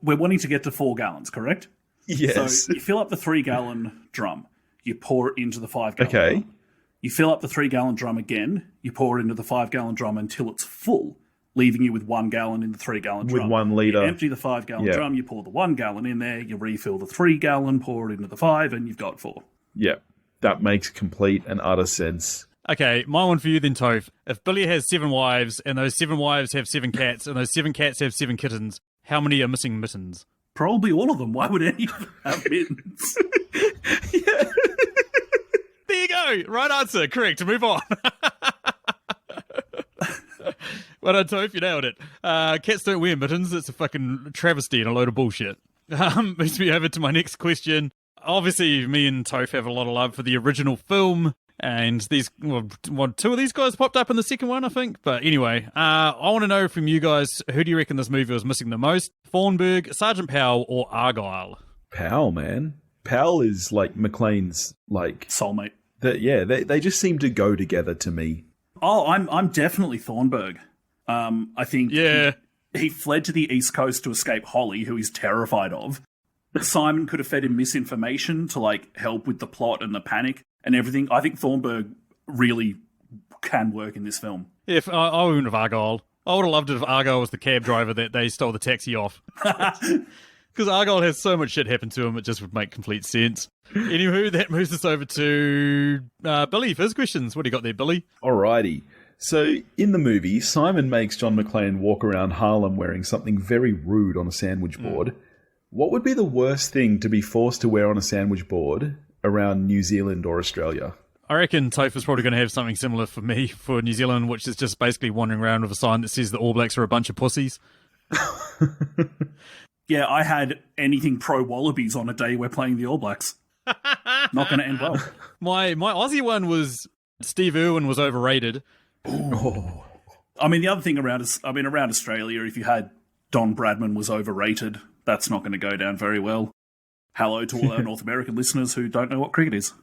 We're wanting to get to 4 gallons, correct? Yes. So you fill up the 3-gallon drum. You pour it into the 5-gallon Okay. drum. You fill up the 3-gallon drum again. You pour it into the 5-gallon drum until it's full, leaving you with 1 gallon in the 3-gallon drum. With 1 litre. You empty the 5-gallon Yeah. drum. You pour the 1 gallon in there. You refill the 3-gallon, pour it into the 5, and you've got 4. Yeah, that makes complete and utter sense. Okay, my one for you then, Toph. If Billy has 7 wives, and those 7 wives have 7 cats, and those 7 cats have 7 kittens, how many are missing mittens? Probably all of them. Why would any of them have mittens? There you go. Right answer. Correct. Move on. Well done, Toph. You nailed it. Cats don't wear mittens. It's a fucking travesty and a load of bullshit. Moves me over to my next question. Obviously, me and Toph have a lot of love for the original film. And these, well, 2 of these guys popped up in the second one, I think. But anyway, I want to know from you guys, who do you reckon this movie was missing the most? Thornburg, Sergeant Powell, or Argyle? Powell, man. Powell is like McClane's, like... Soulmate. They just seem to go together to me. Oh, I'm definitely Thornburg. I think he fled to the East Coast to escape Holly, who he's terrified of. Simon could have fed him misinformation to like help with the plot and the panic and everything. I think Thornburg really can work in this film. If I wouldn't have Argyle. I would have loved it if Argyle was the cab driver that they stole the taxi off. Because Argyle has so much shit happen to him, it just would make complete sense. Anywho, that moves us over to Billy for his questions. What do you got there, Billy? Alrighty. So, in the movie, Simon makes John McClane walk around Harlem wearing something very rude on a sandwich board. What would be the worst thing to be forced to wear on a sandwich board around New Zealand or Australia? I reckon Toph is probably going to have something similar for me for New Zealand, which is just basically wandering around with a sign that says the All Blacks are a bunch of pussies. Yeah, I had anything pro Wallabies on a day we're playing the All Blacks. Not going to end well. My Aussie one was Steve Irwin was overrated. Oh. I mean, the other thing around Australia, if you had Don Bradman was overrated, that's not going to go down very well. Hello to all our North American listeners who don't know what cricket is.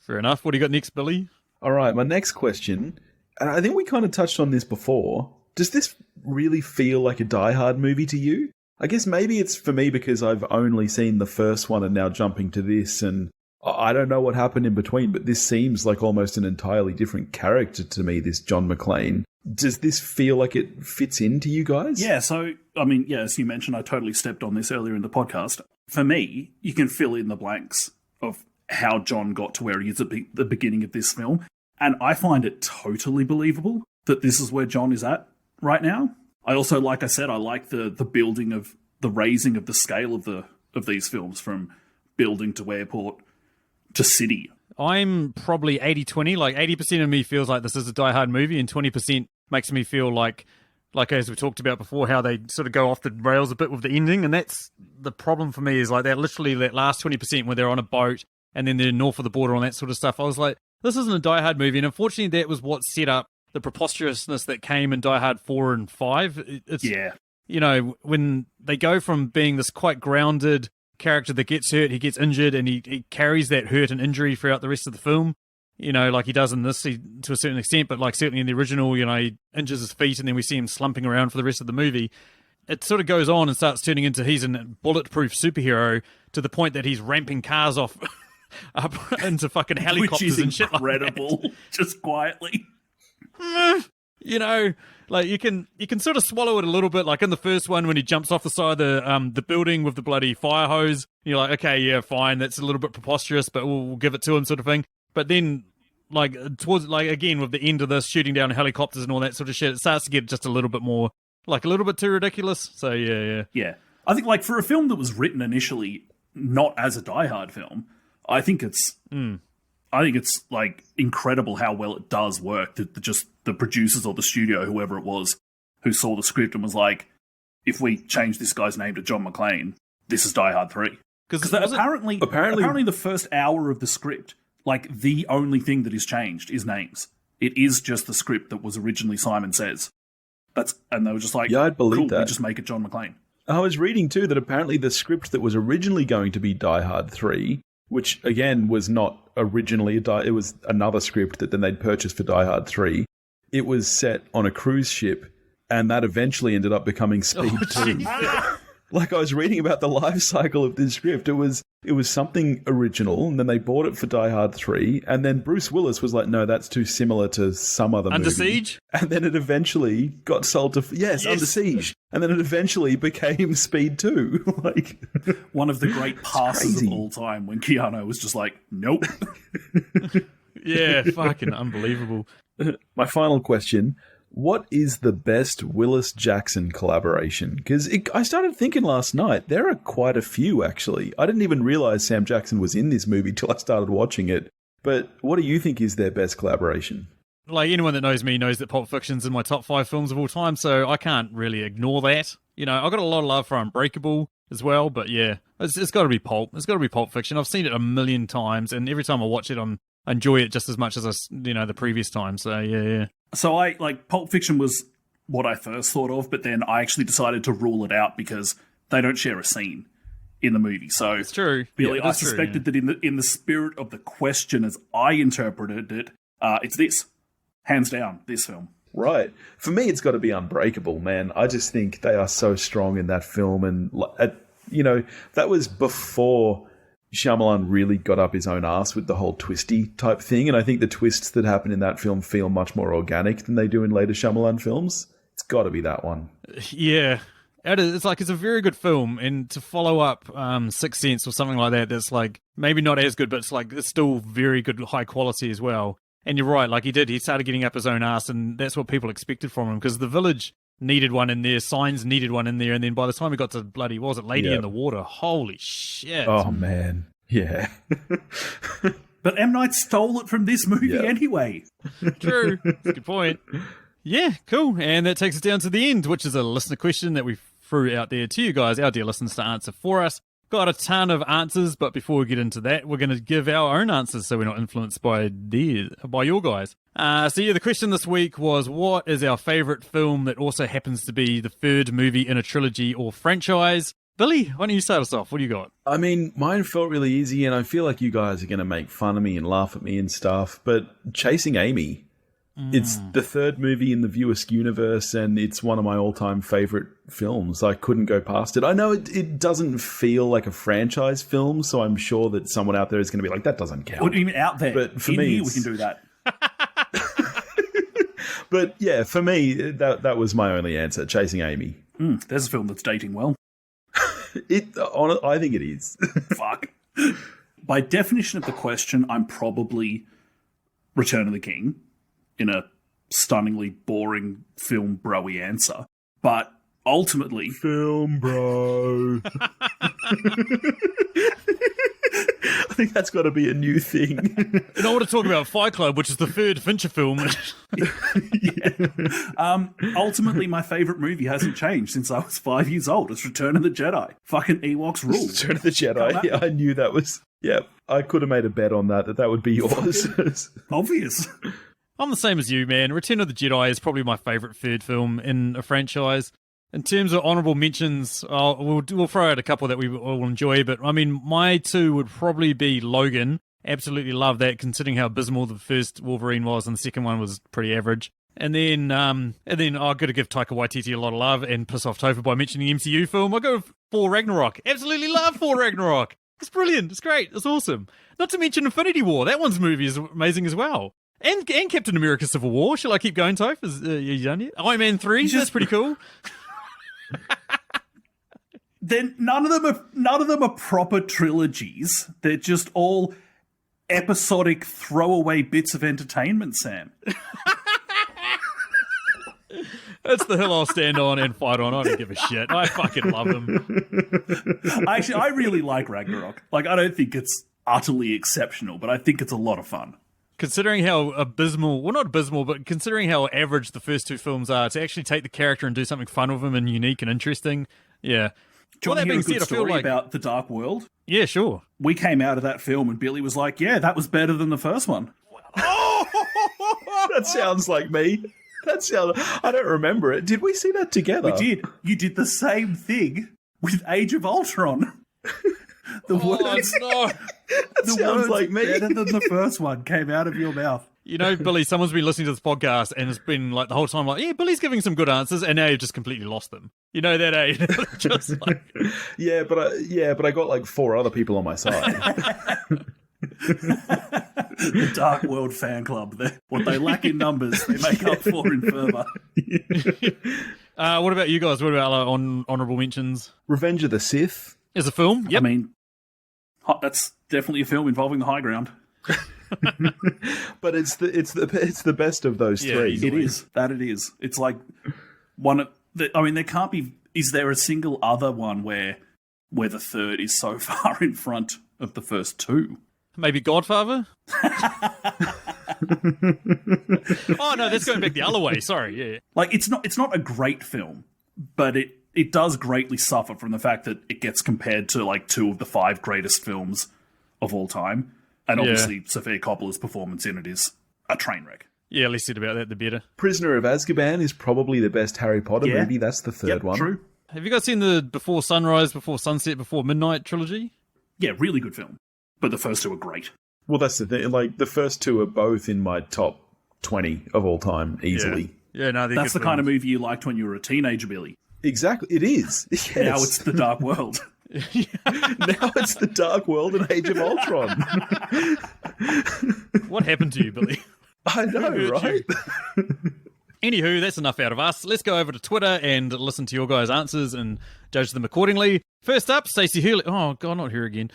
Fair enough. What do you got next, Billy? All right, my next question, and I think we kind of touched on this before. Does this really feel like a Die Hard movie to you? I guess maybe it's for me because I've only seen the first one and now jumping to this, and I don't know what happened in between, but this seems like almost an entirely different character to me, this John McClane. Does this feel like it fits into you guys? Yeah, so, I mean, yeah, as you mentioned, I totally stepped on this earlier in the podcast. For me, you can fill in the blanks of how John got to where he is at the beginning of this film, and I find it totally believable that this is where John is at right now. I also, like I said, I like the building of the raising of the scale of these films from building to airport to city. I'm probably 80-20. Like 80% of me feels like this is a Die Hard movie, and 20% makes me feel like as we talked about before, how they sort of go off the rails a bit with the ending. And that's the problem for me, is like that literally that last 20% where they're on a boat and then they're north of the border and that sort of stuff. I was like, this isn't a Die Hard movie. And unfortunately, that was what set up the preposterousness that came in Die Hard 4 and 5. It's, you know, when they go from being this quite grounded character that gets hurt, he gets injured, and he carries that hurt and injury throughout the rest of the film. You know, like he does in this to a certain extent, but like certainly in the original, you know, he injures his feet and then we see him slumping around for the rest of the movie. It sort of goes on and starts turning into he's a bulletproof superhero to the point that he's ramping cars off up into fucking helicopters and shit like that. Incredible, just quietly. You know, like you can sort of swallow it a little bit. Like in the first one, when he jumps off the side of the building with the bloody fire hose, you're like, okay, yeah, fine, that's a little bit preposterous, but we'll give it to him, sort of thing. But then, like towards again with the end of this, shooting down helicopters and all that sort of shit, it starts to get just a little bit more, like a little bit too ridiculous. So yeah. I think like for a film that was written initially not as a Die Hard film, I think it's like incredible how well it does work. Just the producers or the studio, whoever it was, who saw the script and was like, if we change this guy's name to John McClane, this is Die Hard 3. Because apparently the first hour of the script, like the only thing that is changed is names. It is just the script that was originally Simon Says. And they were just like, yeah, I'd believe cool, that. we just make it John McClane. I was reading too that apparently the script that was originally going to be Die Hard 3 which again was not originally it was another script that then they'd purchased for Die Hard 3. It was set on a cruise ship, and that eventually ended up becoming Speed 2. Like, I was reading about the life cycle of this script. It was something original, and then they bought it for Die Hard 3, and then Bruce Willis was like, no, that's too similar to some other movie. Under Siege? And then it eventually got sold to... Yes, Under Siege. And then it eventually became Speed 2. Like, one of the great passes of all time when Keanu was just like, nope. Yeah, fucking unbelievable. My final question... What is the best Willis-Jackson collaboration? Because I started thinking last night, there are quite a few, actually. I didn't even realize Sam Jackson was in this movie till I started watching it. But what do you think is their best collaboration? Like, anyone that knows me knows that Pulp Fiction's in my top 5 films of all time, so I can't really ignore that. You know, I've got a lot of love for Unbreakable as well, but yeah, it's got to be Pulp. It's got to be Pulp Fiction. I've seen it a million times, and every time I watch it, I enjoy it just as much as the previous time, so yeah. So Pulp Fiction was what I first thought of, but then I actually decided to rule it out because they don't share a scene in the movie. So it's true. Billy, I suspected that in the spirit of the question as I interpreted it, it's this. Hands down, this film. Right. For me, it's got to be Unbreakable, man. I just think they are so strong in that film. And, that was before Shyamalan really got up his own ass with the whole twisty type thing, and I think the twists that happen in that film feel much more organic than they do in later Shyamalan films. It's got to be that one. Yeah. It's a very good film, and to follow up Sixth Sense or something like that, that's like maybe not as good, but it's still very good, high quality as well. And you're right, like he started getting up his own ass, and that's what people expected from him, because The Village needed one in there, Signs needed one in there, and then by the time we got to bloody, what was it, Lady in the Water? Holy shit. Oh, man. Yeah. But M. Night stole it from this movie anyway. True. That's a good point. Yeah, cool. And that takes us down to the end, which is a listener question that we threw out there to you guys, our dear listeners, to answer for us. Got a ton of answers, but before we get into that, we're going to give our own answers so we're not influenced by your guys. The question this week was, what is our favourite film that also happens to be the third movie in a trilogy or franchise? Billy, why don't you start us off? What do you got? I mean, mine felt really easy, and I feel like you guys are going to make fun of me and laugh at me and stuff, but Chasing Amy. It's the third movie in the View Askew universe, and it's one of my all-time favourite films. I couldn't go past it. I know it doesn't feel like a franchise film, so I'm sure that someone out there is going to be like, that doesn't count. What do you mean out there? But for me, we can do that. But yeah, for me, that was my only answer, Chasing Amy. There's a film that's dating well. I think it is. Fuck. By definition of the question, I'm probably Return of the King, in a stunningly boring film bro-y answer. But ultimately... Film bro. I think that's got to be a new thing. And I want to talk about Fight Club, which is the third Fincher film. Ultimately, my favourite movie hasn't changed since I was 5 years old. It's Return of the Jedi. Fucking Ewoks rule. Return of the Jedi. Yeah, I knew that was... Yeah, I could have made a bet on that would be yours. Obvious. I'm the same as you, man. Return of the Jedi is probably my favourite third film in a franchise. In terms of honourable mentions, we'll throw out a couple that we all enjoy, but I mean, my two would probably be Logan. Absolutely love that, considering how abysmal the first Wolverine was, and the second one was pretty average. And then I've got to give Taika Waititi a lot of love and piss off Topher by mentioning the MCU film. I go with Thor Ragnarok. Absolutely love Thor Ragnarok. It's brilliant. It's great. It's awesome. Not to mention Infinity War. That one's movie is amazing as well. And Captain America Civil War. Shall I keep going, Toph? Are you done yet? Iron Man 3. That's pretty cool. Then none of them are proper trilogies. They're just all episodic throwaway bits of entertainment, Sam. That's the hill I'll stand on and fight on. I don't give a shit. I fucking love them. Actually, I really like Ragnarok. Like, I don't think it's utterly exceptional, but I think it's a lot of fun. Considering how abysmal, well, not abysmal, but considering how average the first two films are, to actually take the character and do something fun with him and unique and interesting, yeah. Do you want to hear a good story about The Dark World? Yeah, sure. We came out of that film and Billy was like, yeah, that was better than the first one. That sounds like me. I don't remember it. Did we see that together? We did. You did the same thing with Age of Ultron. The Oh, words, no. the sounds words like me. better than the first one came out of your mouth. You know, Billy, someone's been listening to this podcast and it's been like the whole time like, yeah, Billy's giving some good answers, and now you've just completely lost them. You know that, eh? Just like... Yeah, but I got like 4 other people on my side. The Dark World fan club. What they lack in numbers, they make up for in fervour. What about you guys? What about honourable mentions? Revenge of the Sith. Is a film? Yep. I mean, that's definitely a film involving the high ground. But it's the best of those Yeah, three. It is. That it is. It's like one of the, I mean, there can't be. Is there a single other one where the third is so far in front of the first two? Maybe Godfather? Oh, no, that's going back the other way. Sorry, yeah. Like, it's not a great film, but it does greatly suffer from the fact that it gets compared to like 2 of the 5 greatest films of all time. And obviously, Sofia Coppola's performance in it is a train wreck. Yeah, less said about that, the better. Prisoner of Azkaban is probably the best Harry Potter movie. That's the third one. True. Have you guys seen the Before Sunrise, Before Sunset, Before Midnight trilogy? Yeah, really good film. But the first 2 are great. Well, that's the thing. Like, the first 2 are both in my top 20 of all time, easily. Yeah, no, That's the kind of movie you liked when you were a teenager, Billy. Exactly. It is. Yes. Now it's The Dark World. Now it's the Dark World and Age of Ultron. What happened to you, Billy? I know, right? Anywho, that's enough out of us. Let's go over to Twitter and listen to your guys' answers and judge them accordingly. First up, Stacey Hurley. Oh, God, not her again.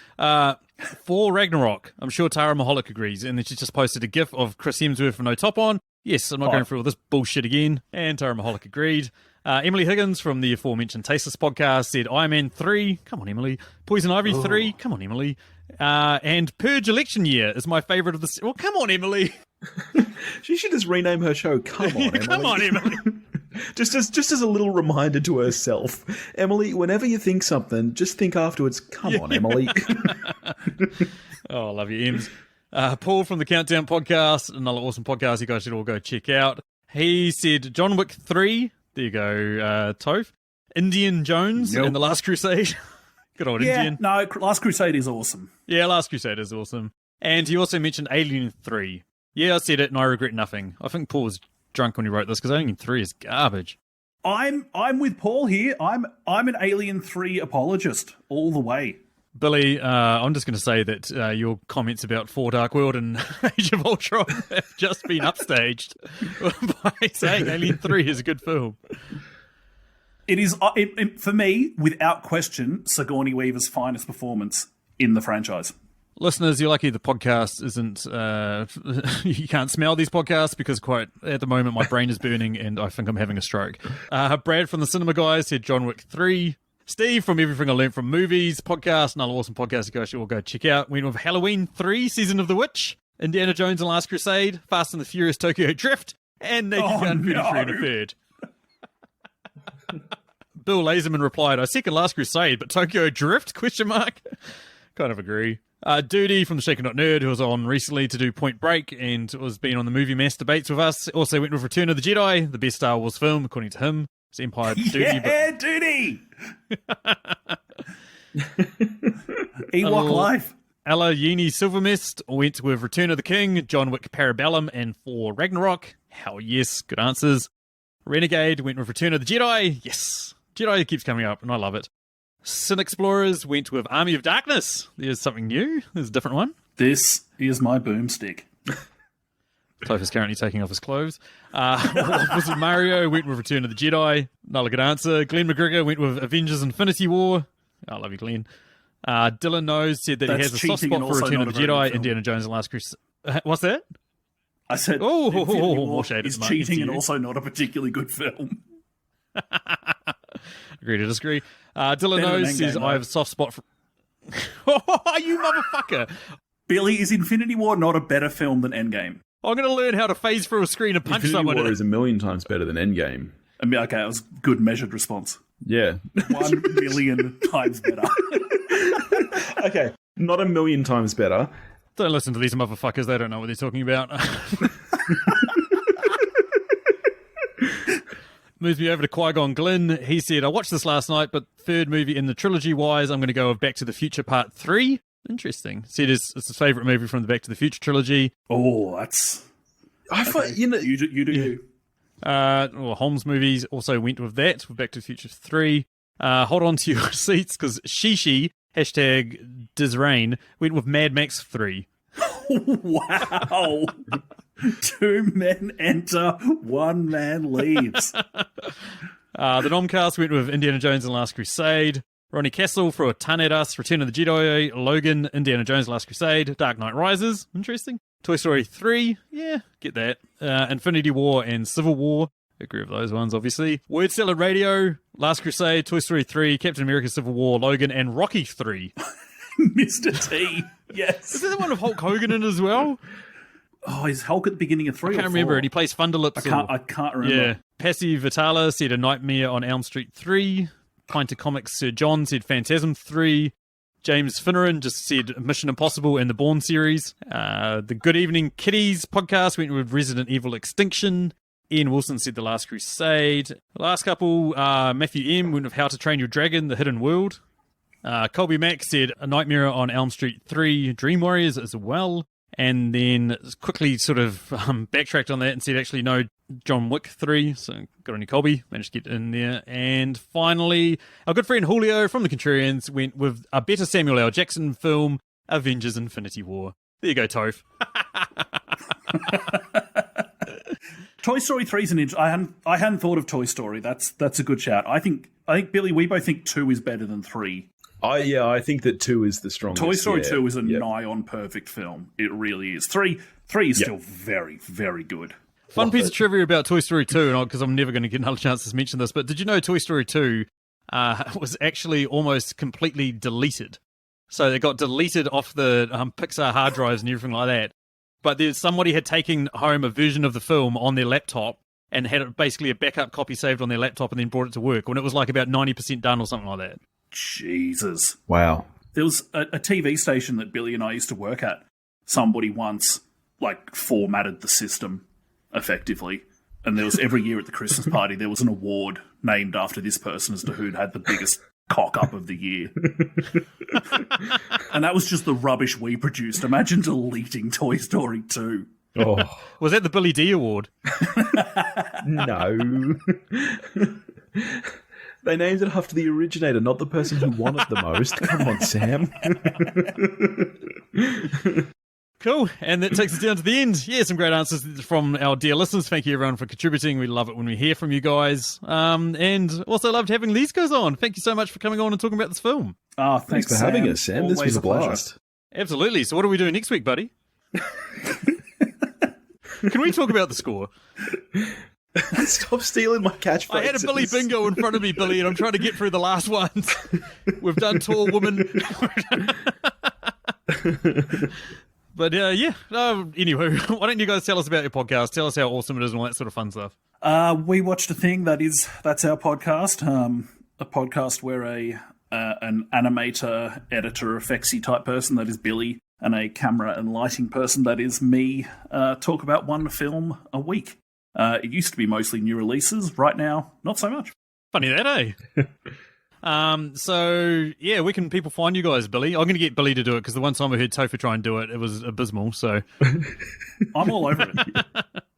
For Ragnarok. I'm sure Tara Mahalik agrees. And then she just posted a gif of Chris Hemsworth with no top on. Yes, I'm not going through all this bullshit again. And Tara Mahalik agreed. Emily Higgins from the aforementioned Tasteless podcast said Iron Man 3. Come on, Emily. Poison Ivy 3. Come on, Emily. And Purge Election Year is my favourite of the... Well, come on, Emily. She should just rename her show Come On, Emily. Come on, Emily. just as a little reminder to herself. Emily, whenever you think something, just think afterwards, come on, Emily. Oh, I love you, Ems. Paul from the Countdown podcast, another awesome podcast you guys should all go check out. He said John Wick 3. There you go, Toph. Indiana Jones and The Last Crusade. Good old Indian. No, Last Crusade is awesome. Yeah, Last Crusade is awesome. And he also mentioned Alien 3. Yeah, I said it and I regret nothing. I think Paul was drunk when he wrote this because Alien 3 is garbage. I'm with Paul here. I'm an Alien 3 apologist all the way. Billy, I'm just going to say that your comments about For Dark World and Age of Ultron have just been upstaged by saying Alien 3 is a good film. It is, for me, without question, Sigourney Weaver's finest performance in the franchise. Listeners, you're lucky the podcast isn't... you can't smell these podcasts because quite at the moment my brain is burning and I think I'm having a stroke. Brad from the Cinema Guys said John Wick 3. Steve from Everything I Learned from Movies podcast, another awesome podcast you guys should all go check out. Went with Halloween 3, Season of the Witch, Indiana Jones and Last Crusade, Fast and the Furious Tokyo Drift, and Naked Gun 33 and a third. Bill Laserman replied, I second Last Crusade, but Tokyo Drift? ? Kind of agree. Duty from the Shaken Not Nerd, who was on recently to do Point Break and was been on the Movie Mass debates with us, also went with Return of the Jedi, the best Star Wars film, according to him. It's Empire Duty. Yeah, Duty! Ewok life. Ella Yini Silvermist went with Return of the King, John Wick Parabellum, and For Ragnarok. Hell yes, good answers. Renegade went with Return of the Jedi. Yes, Jedi keeps coming up, and I love it. Sin Explorers went with Army of Darkness. There's something new. There's a different one. This is my boomstick. Toph is currently taking off his clothes. Opposite Mario went with Return of the Jedi. Another good answer. Glenn McGregor went with Avengers Infinity War. I love you, Glenn. Dylan Knows said that he has a soft spot for Return of the Jedi, Indiana Jones and Last Crusade. What's that? I said Infinity War is cheating and also not a particularly good film. Agree to disagree. Dylan Knows says, I have a soft spot for... You motherfucker! Billy, is Infinity War not a better film than Endgame? I'm going to learn how to phase through a screen and punch Infinity someone. War is a million times better than Endgame. I mean, okay, that was a good measured response. Yeah. 1 million times better. Okay, not a million times better. Don't listen to these motherfuckers. They don't know what they're talking about. moves me over to Qui-Gon Glynn. He said, I watched this last night, but third movie in the trilogy-wise, I'm going to go with Back to the Future Part 3. Interesting. Said it's his favourite movie from the Back to the Future trilogy. Oh, that's... I thought, you do. Well, Holmes movies also went with that, with Back to the Future 3. Hold on to your seats, because Shishi, hashtag Dizrain, went with Mad Max 3. Wow. 2 men enter, 1 man leaves. The Nomcast went with Indiana Jones and the Last Crusade. Ronnie Castle for a ton at us. Return of the Jedi. Logan, Indiana Jones, Last Crusade. Dark Knight Rises. Interesting. Toy Story 3. Yeah, get that. Infinity War and Civil War. Agree with those ones, obviously. Word Salad Radio. Last Crusade. Toy Story 3. Captain America Civil War. Logan and Rocky 3. Mr. T. Yes. Is there the one with Hulk Hogan in as well? Oh, is Hulk at the beginning of 3 I can't or 4? remember. And he plays Thunderlips. I can't remember. Yeah. Passy Vitala said A Nightmare on Elm Street 3. Pint of Comics Sir John said Phantasm 3. James Finneran just said Mission Impossible and the Bourne series. The Good Evening Kiddies podcast went with Resident Evil Extinction. Ian Wilson said The Last Crusade. The last couple, Matthew M. went with How to Train Your Dragon, The Hidden World. Colby Mack said A Nightmare on Elm Street 3, Dream Warriors as well. And then quickly sort of backtracked on that and said, actually, no, John Wick 3. So good on you, Colby. Managed to get in there. And finally, our good friend Julio from the Contrarians went with a better Samuel L. Jackson film, Avengers Infinity War. There you go, Toph. Toy Story 3 is an interesting... I hadn't thought of Toy Story. That's a good shout. I think, Billy, we both think 2 is better than 3. I think that 2 is the strongest. Toy Story 2 is a nigh-on perfect film. It really is. 3 is still very, very good. Fun piece of trivia about Toy Story 2, because I'm never going to get another chance to mention this, but did you know Toy Story 2 was actually almost completely deleted? So it got deleted off the Pixar hard drives and everything like that. But somebody had taken home a version of the film on their laptop and had basically a backup copy saved on their laptop and then brought it to work when it was like about 90% done or something like that. Jesus. Wow. There was a TV station that Billy and I used to work at. Somebody once, formatted the system, effectively. And there was, every year at the Christmas party, there was an award named after this person as to who'd had the biggest cock-up of the year. And that was just the rubbish we produced. Imagine deleting Toy Story 2. Oh. Was that the Billy D Award? No. They named it after the originator, not the person who won it the most. Come on, Sam. Cool, and that takes us down to the end. Yeah, some great answers from our dear listeners. Thank you, everyone, for contributing. We love it when we hear from you guys. And also loved having these guys on. Thank you so much for coming on and talking about this film. Oh, thanks for having us, Sam. This was a blast. Absolutely. So what are we doing next week, buddy? Can we talk about the score? Stop stealing my catchphrase. I had a Billy bingo in front of me, Billy, and I'm trying to get through the last ones. We've done Tall Woman. But anywho, why don't you guys tell us about your podcast? Tell us how awesome it is and all that sort of fun stuff. We watched a thing that's our podcast. A podcast where an animator, editor, effectsy type person, that is Billy, and a camera and lighting person, that is me, talk about one film a week. It used to be mostly new releases. Right now, not so much. Funny that, eh? So, yeah, where can people find you guys, Billy? I'm going to get Billy to do it because the one time I heard Topher try and do it, it was abysmal, so... I'm all over it.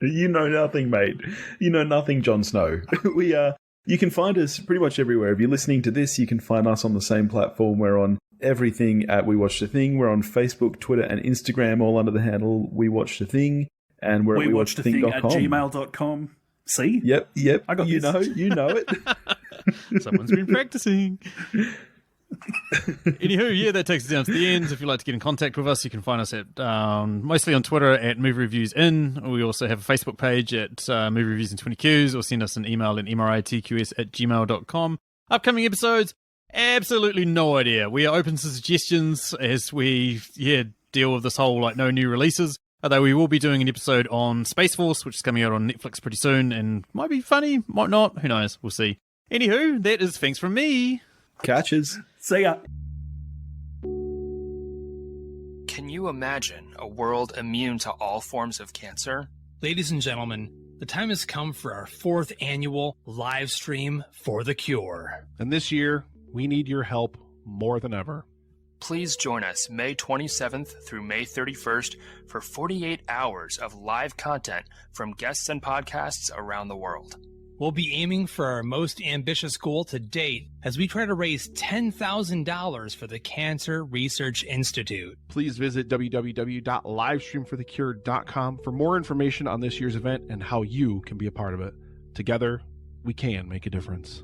You know nothing, mate. You know nothing, Jon Snow. You can find us pretty much everywhere. If you're listening to this, you can find us on the same platform. We're on everything at We Watched a Thing. We're on Facebook, Twitter, and Instagram, all under the handle We Watched a Thing. And we're at WeWatchedAthing at gmail.com. See? Yep. I got you this. You know it. Someone's been practicing. Anywho, yeah, that takes us down to the end. If you'd like to get in contact with us, you can find us at mostly on Twitter at Movie Reviews In. We also have a Facebook page at Movie Reviews in 20 Qs, or send us an email at mritqs@gmail.com. Upcoming episodes, absolutely no idea. We are open to suggestions as we deal with this whole no new releases. Although we will be doing an episode on Space Force, which is coming out on Netflix pretty soon, and might be funny, might not, who knows, we'll see. Anywho, that is thanks from me. Catches. See ya. Can you imagine a world immune to all forms of cancer? Ladies and gentlemen, the time has come for our 4th annual Livestream for the Cure. And this year, we need your help more than ever. Please join us May 27th through May 31st for 48 hours of live content from guests and podcasts around the world. We'll be aiming for our most ambitious goal to date as we try to raise $10,000 for the Cancer Research Institute. Please visit www.livestreamforthecure.com for more information on this year's event and how you can be a part of it. Together, we can make a difference.